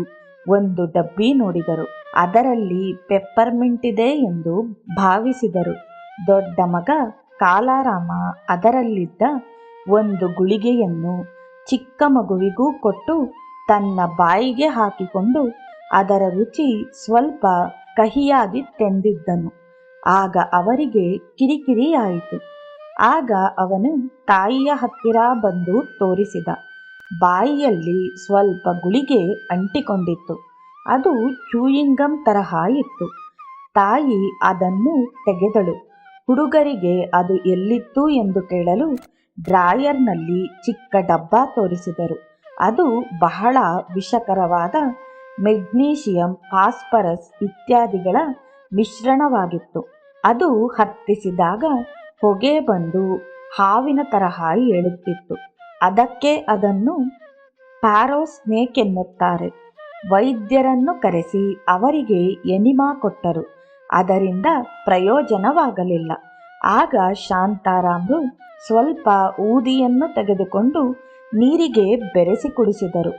ಒಂದು ಡಬ್ಬಿ ನೋಡಿದರು. ಅದರಲ್ಲಿ ಪೆಪ್ಪರ್ಮಿಂಟ್ ಇದೆ ಎಂದು ಭಾವಿಸಿದರು. ದೊಡ್ಡ ಮಗ ಕಾಲಾರಾಮ ಅದರಲ್ಲಿದ್ದ ಒಂದು ಗುಳಿಗೆಯನ್ನು ಚಿಕ್ಕ ಮಗುವಿಗೂ ಕೊಟ್ಟು ತನ್ನ ಬಾಯಿಗೆ ಹಾಕಿಕೊಂಡು ಅದರ ರುಚಿ ಸ್ವಲ್ಪ ಕಹಿಯಾಗಿ ತೆಂದಿದ್ದನು. ಆಗ ಅವರಿಗೆ ಕಿರಿಕಿರಿಯಾಯಿತು. ಆಗ ಅವನು ತಾಯಿಯ ಹತ್ತಿರ ಬಂದು ತೋರಿಸಿದ. ಬಾಯಿಯಲ್ಲಿ ಸ್ವಲ್ಪ ಗುಳಿಗೆ ಅಂಟಿಕೊಂಡಿತ್ತು. ಅದು ಚೂಯಿಂಗಮ್ ತರಹ ಇತ್ತು. ತಾಯಿ ಅದನ್ನು ತೆಗೆದಳು. ಹುಡುಗರಿಗೆ ಅದು ಎಲ್ಲಿತ್ತು ಎಂದು ಕೇಳಲು ಡ್ರಾಯರ್ನಲ್ಲಿ ಚಿಕ್ಕ ಡಬ್ಬ ತೋರಿಸಿದರು. ಅದು ಬಹಳ ವಿಷಕರವಾದ ಮೆಗ್ನೀಷಿಯಂ, ಫಾಸ್ಫರಸ್ ಇತ್ಯಾದಿಗಳ ಮಿಶ್ರಣವಾಗಿತ್ತು. ಅದು ಹತ್ತಿಸಿದಾಗ ಹೊಗೆ ಬಂದು ಹಾವಿನ ತರಹ ಏಳುತ್ತಿತ್ತು. ಅದಕ್ಕೆ ಅದನ್ನು ಪ್ಯಾರೋ ಸ್ನೇಕ್ ಎನ್ನುತ್ತಾರೆ. ವೈದ್ಯರನ್ನು ಕರೆಸಿ ಅವರಿಗೆ ಎನಿಮಾ ಕೊಟ್ಟರು. ಅದರಿಂದ ಪ್ರಯೋಜನವಾಗಲಿಲ್ಲ. ಆಗ ಶಾಂತಾರಾಮ್ರು ಸ್ವಲ್ಪ ಊದಿಯನ್ನು ತೆಗೆದುಕೊಂಡು ನೀರಿಗೆ ಬೆರೆಸಿ ಕುಡಿಸಿದರು.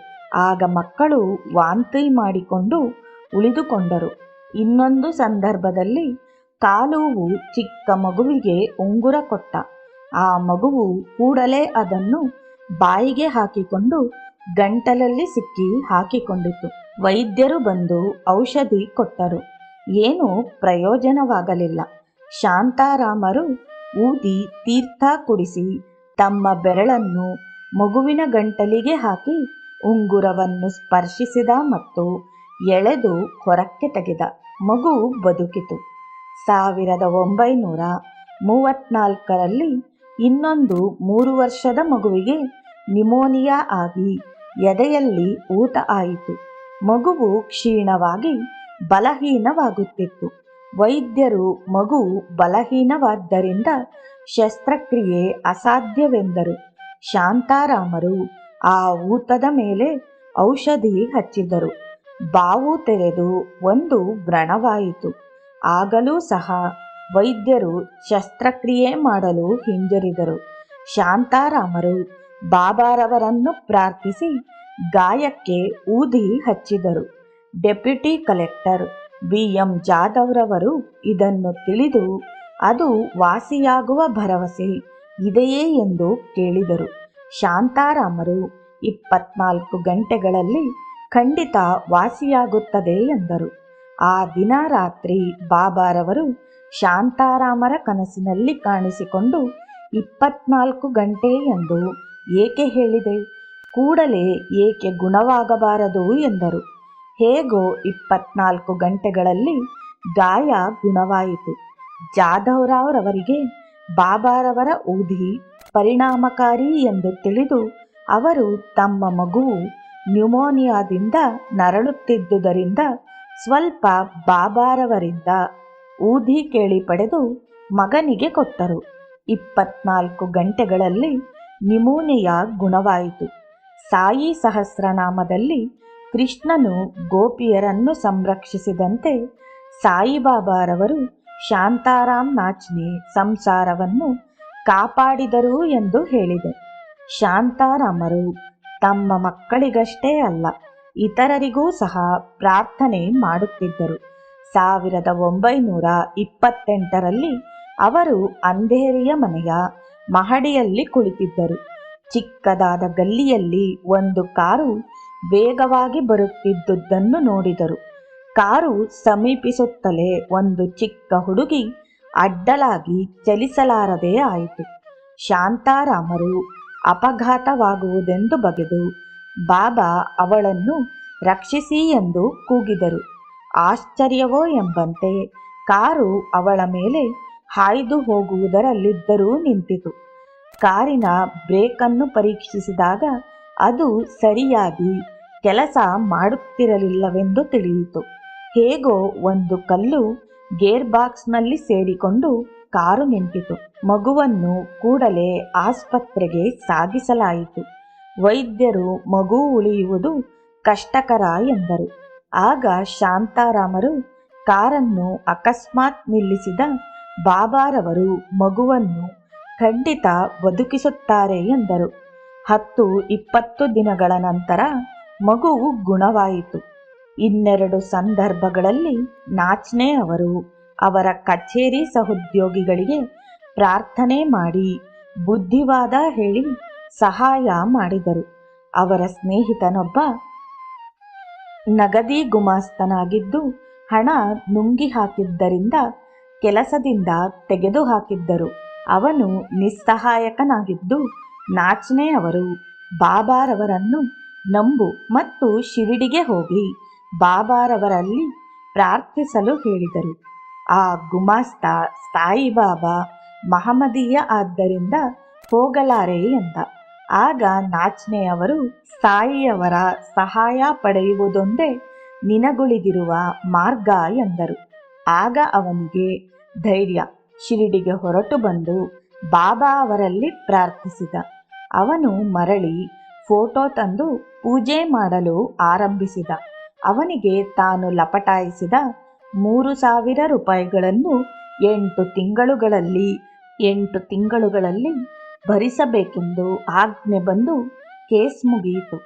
ಆಗ ಮಕ್ಕಳು ವಾಂತಿ ಮಾಡಿಕೊಂಡು ಉಳಿದುಕೊಂಡರು. ಇನ್ನೊಂದು ಸಂದರ್ಭದಲ್ಲಿ ಕಾಲುವು ಚಿಕ್ಕ ಮಗುವಿಗೆ ಉಂಗುರ ಕೊಟ್ಟ. ಆ ಮಗುವು ಕೂಡಲೇ ಅದನ್ನು ಬಾಯಿಗೆ ಹಾಕಿಕೊಂಡು ಗಂಟಲಲ್ಲಿ ಸಿಕ್ಕಿ ಹಾಕಿಕೊಂಡಿತು. ವೈದ್ಯರು ಬಂದು ಔಷಧಿ ಕೊಟ್ಟರು. ಏನೂ ಪ್ರಯೋಜನವಾಗಲಿಲ್ಲ. ಶಾಂತಾರಾಮರು ಊದಿ ತೀರ್ಥ ಕುಡಿಸಿ ತಮ್ಮ ಬೆರಳನ್ನು ಮಗುವಿನ ಗಂಟಲಿಗೆ ಹಾಕಿ ಉಂಗುರವನ್ನು ಸ್ಪರ್ಶಿಸಿದ ಮತ್ತು ಎಳೆದು ಹೊರಕ್ಕೆ ತೆಗೆದ. ಮಗು ಬದುಕಿತು. 1934ರಲ್ಲಿ ಇನ್ನೊಂದು 3 ವರ್ಷದ ಮಗುವಿಗೆ ನಿಮೋನಿಯಾ ಆಗಿ ಎದೆಯಲ್ಲಿ ಊತ ಆಯಿತು. ಮಗುವು ಕ್ಷೀಣವಾಗಿ ಬಲಹೀನವಾಗುತ್ತಿತ್ತು. ವೈದ್ಯರು ಮಗು ಬಲಹೀನವಾದ್ದರಿಂದ ಶಸ್ತ್ರಕ್ರಿಯೆ ಅಸಾಧ್ಯವೆಂದರು. ಶಾಂತಾರಾಮರು ಆ ಊತದ ಮೇಲೆ ಔಷಧಿ ಹಚ್ಚಿದರು. ಬಾವು ತೆರೆದು ಒಂದು ವ್ರಣವಾಯಿತು. ಆಗಲೂ ಸಹ ವೈದ್ಯರು ಶಸ್ತ್ರಕ್ರಿಯೆ ಮಾಡಲು ಹಿಂಜರಿದರು. ಶಾಂತಾರಾಮರು ಬಾಬಾರವರನ್ನು ಪ್ರಾರ್ಥಿಸಿ ಗಾಯಕ್ಕೆ ಊದಿ ಹಚ್ಚಿದರು. Deputy collector B M. ಜಾಧವ್ರವರು ಇದನ್ನು ತಿಳಿದು ಅದು ವಾಸಿಯಾಗುವ ಭರವಸೆ ಇದೆಯೇ ಎಂದು ಕೇಳಿದರು. ಶಾಂತಾರಾಮರು 24 ಗಂಟೆಗಳಲ್ಲಿ ಖಂಡಿತ ವಾಸಿಯಾಗುತ್ತದೆ ಎಂದರು. ಆ ದಿನ ರಾತ್ರಿ ಬಾಬಾರವರು ಶಾಂತಾರಾಮರ ಕನಸಿನಲ್ಲಿ ಕಾಣಿಸಿಕೊಂಡು 24 ಗಂಟೆ ಎಂದು ಏಕೆ ಹೇಳಿದೆ, ಕೂಡಲೇ ಏಕೆ ಗುಣವಾಗಬಾರದು ಎಂದರು. ಹೇಗೋ 24 ಗಂಟೆಗಳಲ್ಲಿ ಗಾಯ ಗುಣವಾಯಿತು. ಜಾಧವ್ರವರಿಗೆ ಬಾಬಾರವರ ಊದಿ ಪರಿಣಾಮಕಾರಿ ಎಂದು ತಿಳಿದು ಅವರು ತಮ್ಮ ಮಗುವು ನ್ಯೂಮೋನಿಯಾದಿಂದ ನರಳುತ್ತಿದ್ದುದರಿಂದ ಸ್ವಲ್ಪ ಬಾಬಾರವರಿಂದ ಊದಿ ಕೇಳಿ ಪಡೆದು ಮಗನಿಗೆ ಕೊಟ್ಟರು. 24 ಗಂಟೆಗಳಲ್ಲಿ ನ್ಯೂಮೋನಿಯಾ ಗುಣವಾಯಿತು. ಸಾಯಿ ಸಹಸ್ರನಾಮದಲ್ಲಿ ಕೃಷ್ಣನು ಗೋಪಿಯರನ್ನು ಸಂರಕ್ಷಿಸಿದಂತೆ ಸಾಯಿಬಾಬಾರವರು ಶಾಂತಾರಾಮ್ ನಾಚ್ನೆ ಸಂಸಾರವನ್ನು ಕಾಪಾಡಿದರು ಎಂದು ಹೇಳಿದೆ. ಶಾಂತಾರಾಮರು ತಮ್ಮ ಮಕ್ಕಳಿಗಷ್ಟೇ ಅಲ್ಲ, ಇತರರಿಗೂ ಸಹ ಪ್ರಾರ್ಥನೆ ಮಾಡುತ್ತಿದ್ದರು. 1928ರಲ್ಲಿ ಅವರು ಅಂಧೇರಿಯ ಮನೆಯ ಮಹಡಿಯಲ್ಲಿ ಕುಳಿತಿದ್ದರು. ಚಿಕ್ಕದಾದ ಗಲ್ಲಿಯಲ್ಲಿ ಒಂದು ಕಾರು ವೇಗವಾಗಿ ಬರುತ್ತಿದ್ದುದನ್ನು ನೋಡಿದರು. ಕಾರು ಸಮೀಪಿಸುತ್ತಲೇ ಒಂದು ಚಿಕ್ಕ ಹುಡುಗಿ ಅಡ್ಡಲಾಗಿ ಚಲಿಸಲಾರದೇ ಆಯಿತು. ಶಾಂತಾರಾಮರು ಅಪಘಾತವಾಗುವುದೆಂದು ಬಗೆದು ಬಾಬಾ ಅವಳನ್ನು ರಕ್ಷಿಸಿ ಎಂದು ಕೂಗಿದರು. ಆಶ್ಚರ್ಯವೋ ಎಂಬಂತೆ ಕಾರು ಅವಳ ಮೇಲೆ ಹಾಯ್ದು ಹೋಗುವುದರಲ್ಲಿದ್ದರೂ ನಿಂತಿತು. ಕಾರಿನ ಬ್ರೇಕನ್ನು ಪರೀಕ್ಷಿಸಿದಾಗ ಅದು ಸರಿಯಾಗಿ ಕೆಲಸ ಮಾಡುತ್ತಿರಲಿಲ್ಲವೆಂದು ತಿಳಿಯಿತು. ಹೇಗೋ ಒಂದು ಕಲ್ಲು ಗೇರ್ ಬಾಕ್ಸ್ನಲ್ಲಿ ಸೇರಿಕೊಂಡು ಕಾರು ನಿಂತಿತು. ಮಗುವನ್ನು ಕೂಡಲೇ ಆಸ್ಪತ್ರೆಗೆ ಸಾಗಿಸಲಾಯಿತು. ವೈದ್ಯರು ಮಗು ಉಳಿಯುವುದು ಕಷ್ಟಕರ ಎಂದರು. ಆಗ ಶಾಂತಾರಾಮರು ಕಾರನ್ನು ಅಕಸ್ಮಾತ್ ನಿಲ್ಲಿಸಿದ ಬಾಬಾರವರು ಮಗುವನ್ನು ಖಂಡಿತ ಬದುಕಿಸುತ್ತಾರೆ ಎಂದರು. 10-20 ದಿನಗಳ ನಂತರ ಮಗುವು ಗುಣವಾಯಿತು. ಇನ್ನೆರಡು ಸಂದರ್ಭಗಳಲ್ಲಿ ನಾಚ್ನೆ ಅವರು ಅವರ ಕಚೇರಿ ಸಹೋದ್ಯೋಗಿಗಳಿಗೆ ಪ್ರಾರ್ಥನೆ ಮಾಡಿ ಬುದ್ಧಿವಾದ ಹೇಳಿ ಸಹಾಯ ಮಾಡಿದರು. ಅವರ ಸ್ನೇಹಿತನೊಬ್ಬ ನಗದಿ ಗುಮಾಸ್ತನಾಗಿದ್ದು ಹಣ ನುಂಗಿ ಹಾಕಿದ್ದರಿಂದ ಕೆಲಸದಿಂದ ತೆಗೆದುಹಾಕಿದ್ದರು. ಅವನು ನಿಸ್ಸಹಾಯಕನಾಗಿದ್ದು ನಾಚ್ನೆ ಅವರು ಬಾಬಾರವರನ್ನು ನಂಬು ಮತ್ತು ಶಿರಡಿಗೆ ಹೋಗಿ ಬಾಬಾರವರಲ್ಲಿ ಪ್ರಾರ್ಥಿಸಲು ಹೇಳಿದರು. ಆ ಗುಮಾಸ್ತ ಸಾಯಿಬಾಬಾ ಮಹಮ್ಮದೀಯ ಆದ್ದರಿಂದ ಹೋಗಲಾರೆ ಎಂದ. ಆಗ ನಾಚ್ನೆಯವರು ಸಾಯಿಯವರ ಸಹಾಯ ಪಡೆಯುವುದೊಂದೇ ನಿನಗುಳಿದಿರುವ ಮಾರ್ಗ ಎಂದರು. ಆಗ ಅವನಿಗೆ ಧೈರ್ಯ. ಶಿರಡಿಗೆ ಹೊರಟು ಬಂದು ಬಾಬಾ ಅವರಲ್ಲಿ ಪ್ರಾರ್ಥಿಸಿದ. ಅವನು ಮರಳಿ ಫೋಟೋ ತಂದು ಪೂಜೆ ಮಾಡಲು ಆರಂಭಿಸಿದ. ಅವನಿಗೆ ತಾನು ಲಪಟಾಯಿಸಿದ 3,000 ರೂಪಾಯಿಗಳನ್ನು 8 ತಿಂಗಳುಗಳಲ್ಲಿ ಭರಿಸಬೇಕೆಂದು ಆಜ್ಞೆ ಬಂದು ಕೇಸ್ ಮುಗಿಯಿತು.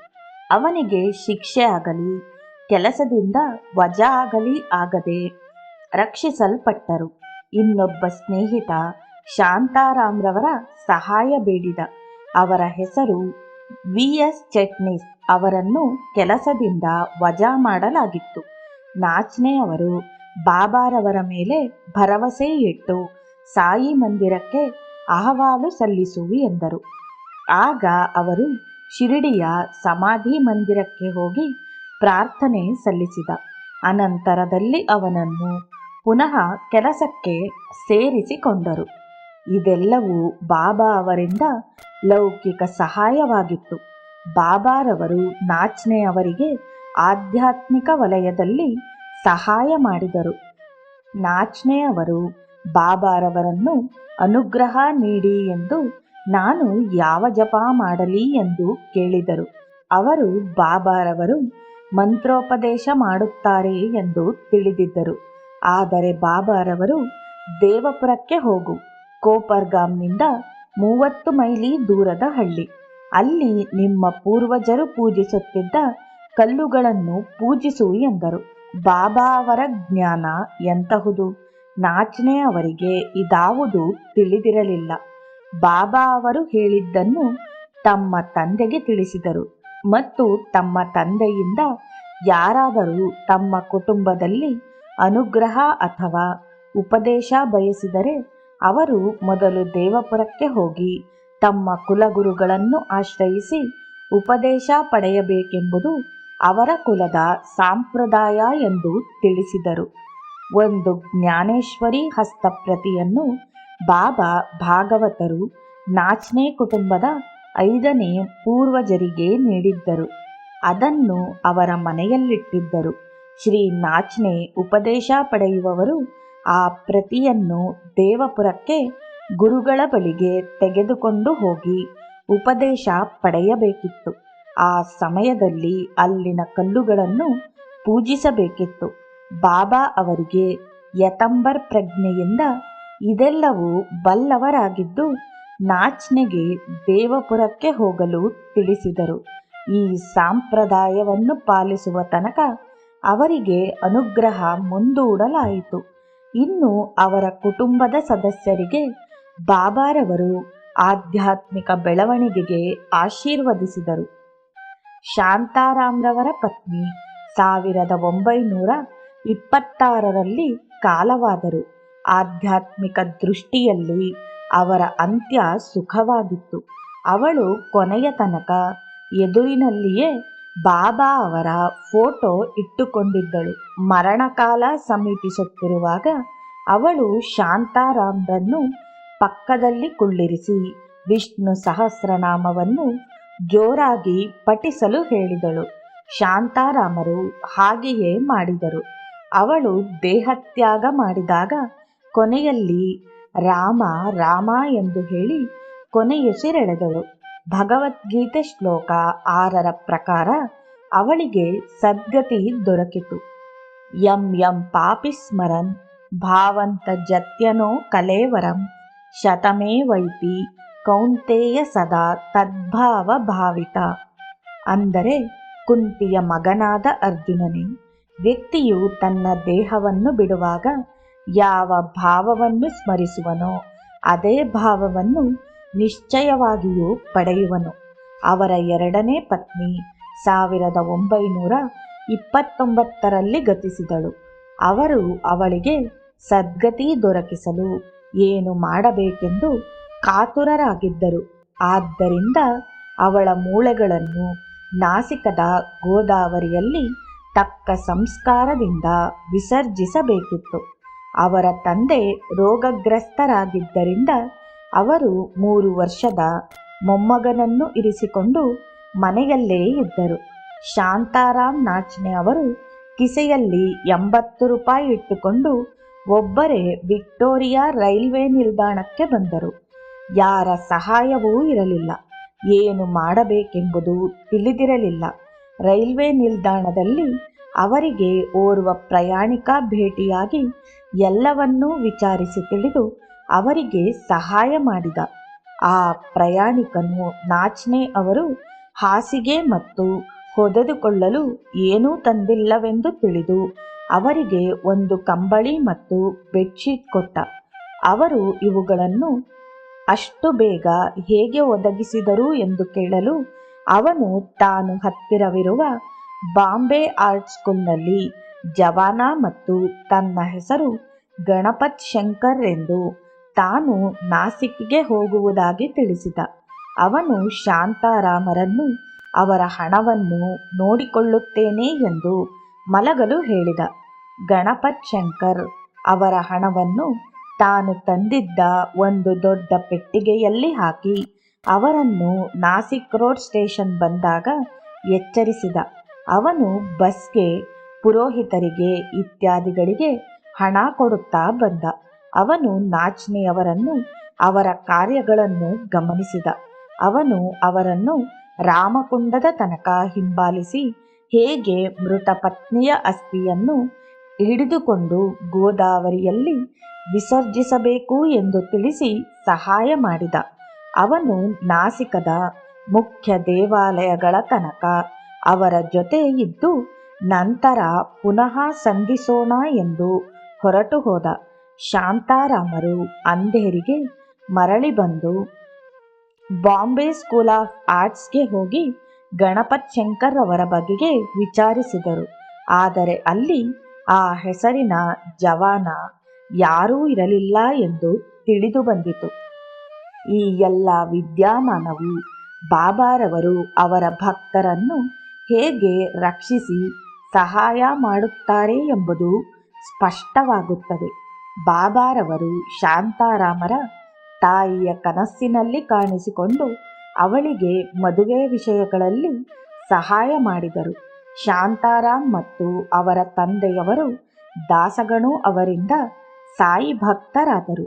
ಅವನಿಗೆ ಶಿಕ್ಷೆ ಆಗಲಿ ಕೆಲಸದಿಂದ ವಜಾ ಆಗಲಿ ಆಗದೆ ರಕ್ಷಿಸಲ್ಪಟ್ಟರು. ಇನ್ನೊಬ್ಬ ಸ್ನೇಹಿತ ಶಾಂತಾರಾಮ್ರವರ ಸಹಾಯ ಬೇಡಿದ. ಅವರ ಹೆಸರು VS ಚಟ್ನೀಸ್. ಅವರನ್ನು ಕೆಲಸದಿಂದ ವಜಾ ಮಾಡಲಾಗಿತ್ತು. ನಾಚ್ನೆಯವರು ಬಾಬಾರವರ ಮೇಲೆ ಭರವಸೆ ಇಟ್ಟು ಸಾಯಿ ಮಂದಿರಕ್ಕೆ ಅಹವಾಲು ಸಲ್ಲಿಸು ಎಂದರು. ಆಗ ಅವರು ಶಿರಡಿಯ ಸಮಾಧಿ ಮಂದಿರಕ್ಕೆ ಹೋಗಿ ಪ್ರಾರ್ಥನೆ ಸಲ್ಲಿಸಿದ. ಅನಂತರದಲ್ಲಿ ಅವನನ್ನು ಪುನಃ ಕೆಲಸಕ್ಕೆ ಸೇರಿಸಿಕೊಂಡರು. ಇದೆಲ್ಲವೂ ಬಾಬಾ ಅವರಿಂದ ಲೌಕಿಕ ಸಹಾಯವಾಗಿತ್ತು. ಬಾಬಾರವರು ನಾಚ್ನೆಯವರಿಗೆ ಆಧ್ಯಾತ್ಮಿಕ ವಲಯದಲ್ಲಿ ಸಹಾಯ ಮಾಡಿದರು. ನಾಚ್ನೆಯವರು ಬಾಬಾರವರನ್ನು ಅನುಗ್ರಹ ನೀಡಿ ಎಂದು ನಾನು ಯಾವ ಜಪ ಮಾಡಲಿ ಎಂದು ಕೇಳಿದರು. ಅವರು ಬಾಬಾರವರು ಮಂತ್ರೋಪದೇಶ ಮಾಡುತ್ತಾರೆ ಎಂದು ತಿಳಿದಿದ್ದರು. ಆದರೆ ಬಾಬಾರವರು ದೇವಪುರಕ್ಕೆ ಹೋಗು, ಕೋಪರ್ಗಾಮ್ನಿಂದ 30 ಮೈಲಿ ದೂರದ ಹಳ್ಳಿ. ಅಲ್ಲಿ ನಿಮ್ಮ ಪೂರ್ವಜರು ಪೂಜಿಸುತ್ತಿದ್ದ ಕಲ್ಲುಗಳನ್ನು ಪೂಜಿಸು ಎಂದರು. ಬಾಬಾ ಅವರ ಜ್ಞಾನ ಎಂತಹುದು! ನಾಚ್ನೆ ಅವರಿಗೆ ಇದಾವುದು ತಿಳಿದಿರಲಿಲ್ಲ. ಬಾಬಾ ಅವರು ಹೇಳಿದ್ದನ್ನು ತಮ್ಮ ತಂದೆಗೆ ತಿಳಿಸಿದರು ಮತ್ತು ತಮ್ಮ ತಂದೆಯಿಂದ ಯಾರಾದರೂ ತಮ್ಮ ಕುಟುಂಬದಲ್ಲಿ ಅನುಗ್ರಹ ಅಥವಾ ಉಪದೇಶ ಬಯಸಿದರೆ ಅವರು ಮೊದಲು ದೇವಪುರಕ್ಕೆ ಹೋಗಿ ತಮ್ಮ ಕುಲಗುರುಗಳನ್ನು ಆಶ್ರಯಿಸಿ ಉಪದೇಶ ಪಡೆಯಬೇಕೆಂಬುದು ಅವರ ಕುಲದ ಸಂಪ್ರದಾಯ ಎಂದು ತಿಳಿಸಿದರು. ಒಂದು ಜ್ಞಾನೇಶ್ವರಿ ಹಸ್ತಪ್ರತಿಯನ್ನು ಬಾಬಾ ಭಾಗವತರು ನಾಚ್ನೆ ಕುಟುಂಬದ 5ನೇ ಪೂರ್ವಜರಿಗೆ ನೀಡಿದ್ದರು. ಅದನ್ನು ಅವರ ಮನೆಯಲ್ಲಿಟ್ಟಿದ್ದರು. ಶ್ರೀ ನಾಚ್ನೆ ಉಪದೇಶ ಪಡೆಯುವವರು ಆ ಪ್ರತಿಯನ್ನು ದೇವಪುರಕ್ಕೆ ಗುರುಗಳ ಬಳಿಗೆ ತೆಗೆದುಕೊಂಡು ಹೋಗಿ ಉಪದೇಶ ಪಡೆಯಬೇಕಿತ್ತು. ಆ ಸಮಯದಲ್ಲಿ ಅಲ್ಲಿನ ಕಲ್ಲುಗಳನ್ನು ಪೂಜಿಸಬೇಕಿತ್ತು. ಬಾಬಾ ಅವರಿಗೆ ಯತಂಬರ್ ಪ್ರಜ್ಞೆಯಿಂದ ಇದೆಲ್ಲವೂ ಬಲ್ಲವರಾಗಿದ್ದು ನಾಚ್ನೆಗೆ ದೇವಪುರಕ್ಕೆ ಹೋಗಲು ತಿಳಿಸಿದರು. ಈ ಸಂಪ್ರದಾಯವನ್ನು ಪಾಲಿಸುವ ತನಕ ಅವರಿಗೆ ಅನುಗ್ರಹ ಮುಂದೂಡಲಾಯಿತು. ಇನ್ನು ಅವರ ಕುಟುಂಬದ ಸದಸ್ಯರಿಗೆ ಬಾಬಾರವರು ಆಧ್ಯಾತ್ಮಿಕ ಬೆಳವಣಿಗೆಗೆ ಆಶೀರ್ವದಿಸಿದರು. ಶಾಂತಾರಾಮ್ರವರ ಪತ್ನಿ 1926ರಲ್ಲಿ ಕಾಲವಾದರು. ಆಧ್ಯಾತ್ಮಿಕ ದೃಷ್ಟಿಯಲ್ಲಿ ಅವರ ಅಂತ್ಯ ಸುಖವಾಗಿತ್ತು. ಅವಳು ಕೊನೆಯ ತನಕ ಎದುರಿನಲ್ಲಿಯೇ ಬಾಬಾ ಅವರ ಫೋಟೋ ಇಟ್ಟುಕೊಂಡಿದ್ದಳು. ಮರಣಕಾಲ ಸಮೀಪಿಸುತ್ತಿರುವಾಗ ಅವಳು ಶಾಂತಾರಾಮ್ರನ್ನು ಪಕ್ಕದಲ್ಲಿ ಕುಳ್ಳಿರಿಸಿ ವಿಷ್ಣು ಸಹಸ್ರನಾಮವನ್ನು ಜೋರಾಗಿ ಪಠಿಸಲು ಹೇಳಿದಳು. ಶಾಂತಾರಾಮರು ಹಾಗೆಯೇ ಮಾಡಿದರು. ಅವಳು ದೇಹತ್ಯಾಗ ಮಾಡಿದಾಗ ಕೊನೆಯಲ್ಲಿ ರಾಮ ರಾಮ ಎಂದು ಹೇಳಿ ಕೊನೆಯುಸಿರೆಳೆದಳು. ಭಗವದ್ಗೀತೆ ಶ್ಲೋಕ 6ರ ಪ್ರಕಾರ ಅವಳಿಗೆ ಸದ್ಗತಿ ದೊರಕಿತು. ಯಂ ಯಂ ಪಾಪಿ ಸ್ಮರನ್ ಭಾವಂತ ಜತ್ಯನೋ ಕಲೇವರಂ ಶತಮೇ ವೈತಿ ಕೌಂತೇಯ ಸದಾ ತದ್ಭಾವ ಭಾವಿತ. ಅಂದರೆ ಕುಂತಿಯ ಮಗನಾದ ಅರ್ಜುನನೇ, ವ್ಯಕ್ತಿಯು ತನ್ನ ದೇಹವನ್ನು ಬಿಡುವಾಗ ಯಾವ ಭಾವವನ್ನು ಸ್ಮರಿಸುವನೋ ಅದೇ ಭಾವವನ್ನು ನಿಶ್ಚಯವಾಗಿಯೂ ಪಡೆಯುವನು. ಅವರ 2ನೇ ಪತ್ನಿ 1929ರಲ್ಲಿ ಗತಿಸಿದಳು. ಅವರು ಅವಳಿಗೆ ಸದ್ಗತಿ ದೊರಕಿಸಲು ಏನು ಮಾಡಬೇಕೆಂದು ಕಾತುರರಾಗಿದ್ದರು. ಆದ್ದರಿಂದ ಅವಳ ಮೂಳೆಗಳನ್ನು ನಾಸಿಕದ ಗೋದಾವರಿಯಲ್ಲಿ ತಕ್ಕ ಸಂಸ್ಕಾರದಿಂದ ವಿಸರ್ಜಿಸಬೇಕಿತ್ತು. ಅವರ ತಂದೆ ರೋಗಗ್ರಸ್ತರಾಗಿದ್ದರಿಂದ ಅವರು 3 ವರ್ಷದ ಮೊಮ್ಮಗನನ್ನು ಇರಿಸಿಕೊಂಡು ಮನೆಯಲ್ಲೇ ಇದ್ದರು. ಶಾಂತಾರಾಮ್ ನಾಚ್ನೆ ಅವರು ಕಿಸೆಯಲ್ಲಿ 80 ರೂಪಾಯಿ ಇಟ್ಟುಕೊಂಡು ಒಬ್ಬರೇ ವಿಕ್ಟೋರಿಯಾ ರೈಲ್ವೆ ನಿಲ್ದಾಣಕ್ಕೆ ಬಂದರು. ಯಾರ ಸಹಾಯವೂ ಇರಲಿಲ್ಲ. ಏನು ಮಾಡಬೇಕೆಂಬುದು ತಿಳಿದಿರಲಿಲ್ಲ. ರೈಲ್ವೆ ನಿಲ್ದಾಣದಲ್ಲಿ ಅವರಿಗೆ ಓರ್ವ ಪ್ರಯಾಣಿಕ ಭೇಟಿಯಾಗಿ ಎಲ್ಲವನ್ನೂ ವಿಚಾರಿಸಿ ತಿಳಿದು ಅವರಿಗೆ ಸಹಾಯ ಮಾಡಿದ. ಆ ಪ್ರಯಾಣಿಕನು ನಾಚ್ನೆ ಅವರು ಹಾಸಿಗೆ ಮತ್ತು ಹೊದೆದುಕೊಳ್ಳಲು ಏನೂ ತಂದಿಲ್ಲವೆಂದು ತಿಳಿದು ಅವರಿಗೆ ಒಂದು ಕಂಬಳಿ ಮತ್ತು ಬೆಡ್ಶೀಟ್ ಕೊಟ್ಟ. ಅವರು ಇವುಗಳನ್ನು ಅಷ್ಟು ಬೇಗ ಹೇಗೆ ಒದಗಿಸಿದರು ಎಂದು ಕೇಳಲು ಅವನು ತಾನು ಹತ್ತಿರವಿರುವ ಬಾಂಬೆ ಆರ್ಟ್ ಸ್ಕೂಲ್ನಲ್ಲಿ ಜವಾನ ಮತ್ತು ತನ್ನ ಹೆಸರು ಗಣಪತ್ ಶಂಕರ್ ಎಂದು ತಾನು ನಾಸಿಕ್ಗೆ ಹೋಗುವುದಾಗಿ ತಿಳಿಸಿದ. ಅವನು ಶಾಂತಾರಾಮರನ್ನು ಅವರ ಹಣವನ್ನು ನೋಡಿಕೊಳ್ಳುತ್ತೇನೆ ಎಂದು ಮಲಗಲು ಹೇಳಿದ. ಗಣಪತ್ ಶಂಕರ್ ಅವರ ಹಣವನ್ನು ತಾನು ತಂದಿದ್ದ ಒಂದು ದೊಡ್ಡ ಪೆಟ್ಟಿಗೆಯಲ್ಲಿ ಹಾಕಿ ಅವರನ್ನು ನಾಸಿಕ್ ರೋಡ್ ಸ್ಟೇಷನ್ ಬಂದಾಗ ಎಚ್ಚರಿಸಿದ. ಅವನು ಬಸ್ಗೆ, ಪುರೋಹಿತರಿಗೆ ಇತ್ಯಾದಿಗಳಿಗೆ ಹಣ ಕೊಡುತ್ತಾ ಬಂದ. ಅವನು ನಾಚ್ನೆಯವರನ್ನು ಅವರ ಕಾರ್ಯಗಳನ್ನು ಗಮನಿಸಿದ. ಅವನು ಅವರನ್ನು ರಾಮಕುಂಡದ ತನಕ ಹಿಂಬಾಲಿಸಿ ಹೇಗೆ ಮೃತ ಪತ್ನಿಯ ಅಸ್ಥಿಯನ್ನು ಹಿಡಿದುಕೊಂಡು ಗೋದಾವರಿಯಲ್ಲಿ ವಿಸರ್ಜಿಸಬೇಕು ಎಂದು ತಿಳಿಸಿ ಸಹಾಯ ಮಾಡಿದ. ಅವನು ನಾಸಿಕದ ಮುಖ್ಯ ದೇವಾಲಯಗಳ ತನಕ ಅವರ ಜೊತೆ ಇದ್ದು ನಂತರ ಪುನಃ ಸಂಧಿಸೋಣ ಎಂದು ಹೊರಟು ಹೋದ. ಶಾಂತಾರಾಮರು ಅಂಧೇರಿಗೆ ಮರಳಿ ಬಂದು ಬಾಂಬೆ ಸ್ಕೂಲ್ ಆಫ್ ಆರ್ಟ್ಸ್ಗೆ ಹೋಗಿ ಗಣಪತ್ ಶಂಕರ್ ಅವರ ಬಗೆಗೆ ವಿಚಾರಿಸಿದರು. ಆದರೆ ಅಲ್ಲಿ ಆ ಹೆಸರಿನ ಜವಾನ ಯಾರೂ ಇರಲಿಲ್ಲ ಎಂದು ತಿಳಿದು ಬಂದಿತು. ಈ ಎಲ್ಲ ವಿದ್ಯಮಾನವು ಬಾಬಾರವರು ಅವರ ಭಕ್ತರನ್ನು ಹೇಗೆ ರಕ್ಷಿಸಿ ಸಹಾಯ ಮಾಡುತ್ತಾರೆ ಎಂಬುದು ಸ್ಪಷ್ಟವಾಗುತ್ತದೆ. ಬಾಬಾರವರು ಶಾಂತಾರಾಮರ ತಾಯಿಯ ಕನಸಿನಲ್ಲಿ ಕಾಣಿಸಿಕೊಂಡು ಅವಳಿಗೆ ಮದುವೆ ವಿಷಯಗಳಲ್ಲಿ ಸಹಾಯ ಮಾಡಿದರು. ಶಾಂತಾರಾಮ್ ಮತ್ತು ಅವರ ತಂದೆಯವರು ದಾಸಗಣು ಅವರಿಂದ ಸಾಯಿ ಭಕ್ತರಾದರು.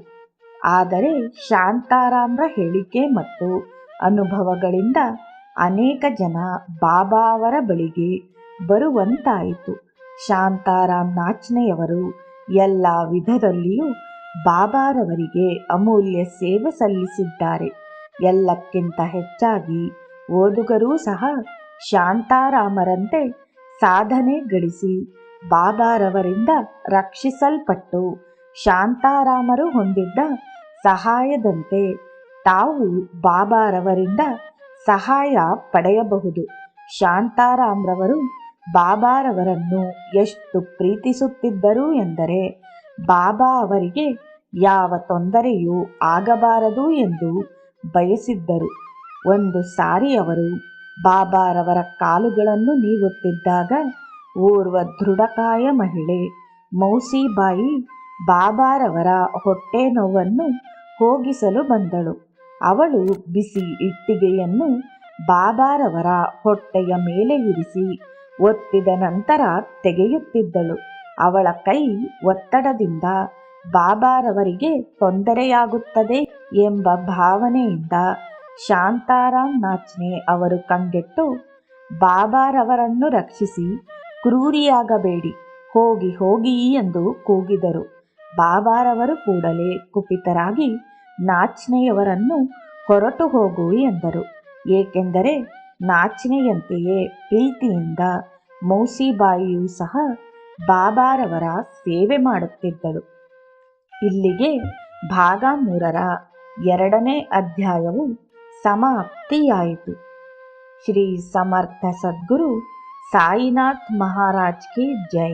ಆದರೆ ಶಾಂತಾರಾಮ್ರ ಹೇಳಿಕೆ ಮತ್ತು ಅನುಭವಗಳಿಂದ ಅನೇಕ ಜನ ಬಾಬಾ ಅವರ ಬಳಿಗೆ ಬರುವಂತಾಯಿತು. ಶಾಂತಾರಾಮ್ ನಾಚ್ನೆಯವರು ಎಲ್ಲ ವಿಧದಲ್ಲಿಯೂ ಬಾಬಾರವರಿಗೆ ಅಮೂಲ್ಯ ಸೇವೆ ಸಲ್ಲಿಸಿದ್ದಾರೆ. ಎಲ್ಲಕ್ಕಿಂತ ಹೆಚ್ಚಾಗಿ ಓದುಗರೂ ಸಹ ಶಾಂತಾರಾಮರಂತೆ ಸಾಧನೆ ಗಳಿಸಿ ಬಾಬಾರವರಿಂದ ರಕ್ಷಿಸಲ್ಪಟ್ಟು ಶಾಂತಾರಾಮರು ಹೊಂದಿದ್ದ ಸಹಾಯದಂತೆ ತಾವು ಬಾಬಾರವರಿಂದ ಸಹಾಯ ಪಡೆಯಬಹುದು. ಶಾಂತಾರಾಮ್ರವರು ಬಾಬಾರವರನ್ನು ಎಷ್ಟು ಪ್ರೀತಿಸುತ್ತಿದ್ದರು ಎಂದರೆ ಬಾಬಾ ಅವರಿಗೆ ಯಾವ ತೊಂದರೆಯೂ ಆಗಬಾರದು ಎಂದು ಬಯಸಿದ್ದರು. ಒಂದು ಸಾರಿ ಅವರು ಬಾಬಾರವರ ಕಾಲುಗಳನ್ನು ನೀವುತ್ತಿದ್ದಾಗ ಓರ್ವ ದೃಢಕಾಯ ಮಹಿಳೆ ಮೌಸಿಬಾಯಿ ಬಾಬಾರವರ ಹೊಟ್ಟೆ ನೋವನ್ನು ಹೋಗಿಸಲು ಬಂದಳು. ಅವಳು ಬಿಸಿ ಇಟ್ಟಿಗೆಯನ್ನು ಬಾಬಾರವರ ಹೊಟ್ಟೆಯ ಮೇಲೆ ಇರಿಸಿ ಒತ್ತಿದ ನಂತರ ತೆಗೆಯುತ್ತಿದ್ದಳು. ಅವಳ ಕೈ ಒತ್ತಡದಿಂದ ಬಾಬಾರವರಿಗೆ ತೊಂದರೆಯಾಗುತ್ತದೆ ಎಂಬ ಭಾವನೆಯಿಂದ ಶಾಂತಾರಾಮ್ ನಾಚ್ನೆ ಅವರು ಕಂಗೆಟ್ಟು, ಬಾಬಾರವರನ್ನು ರಕ್ಷಿಸಿ, ಕ್ರೂರಿಯಾಗಬೇಡಿ, ಹೋಗಿ ಹೋಗಿ ಎಂದು ಕೂಗಿದರು. ಬಾಬಾರವರು ಕೂಡಲೇ ಕುಪಿತರಾಗಿ ನಾಚ್ನೆಯವರನ್ನು ಹೊರಟು ಹೋಗು ಎಂದರು. ಏಕೆಂದರೆ ನಾಚ್ನೆಯಂತೆಯೇ ಪ್ರೀತಿಯಿಂದ ಮೌಸಿಬಾಯಿಯೂ ಸಹ ಬಾಬಾರವರ ಸೇವೆ ಮಾಡುತ್ತಿದ್ದಳು. ಇಲ್ಲಿಗೆ ಭಾಗ 3ರ 2ನೇ ಅಧ್ಯಾಯವು ಸಮಾಪ್ತಿಯಾಯಿತು. ಶ್ರೀ ಸಮರ್ಥ ಸದ್ಗುರು ಸಾಯಿನಾಥ್ ಮಹಾರಾಜ್ ಕಿ ಜೈ.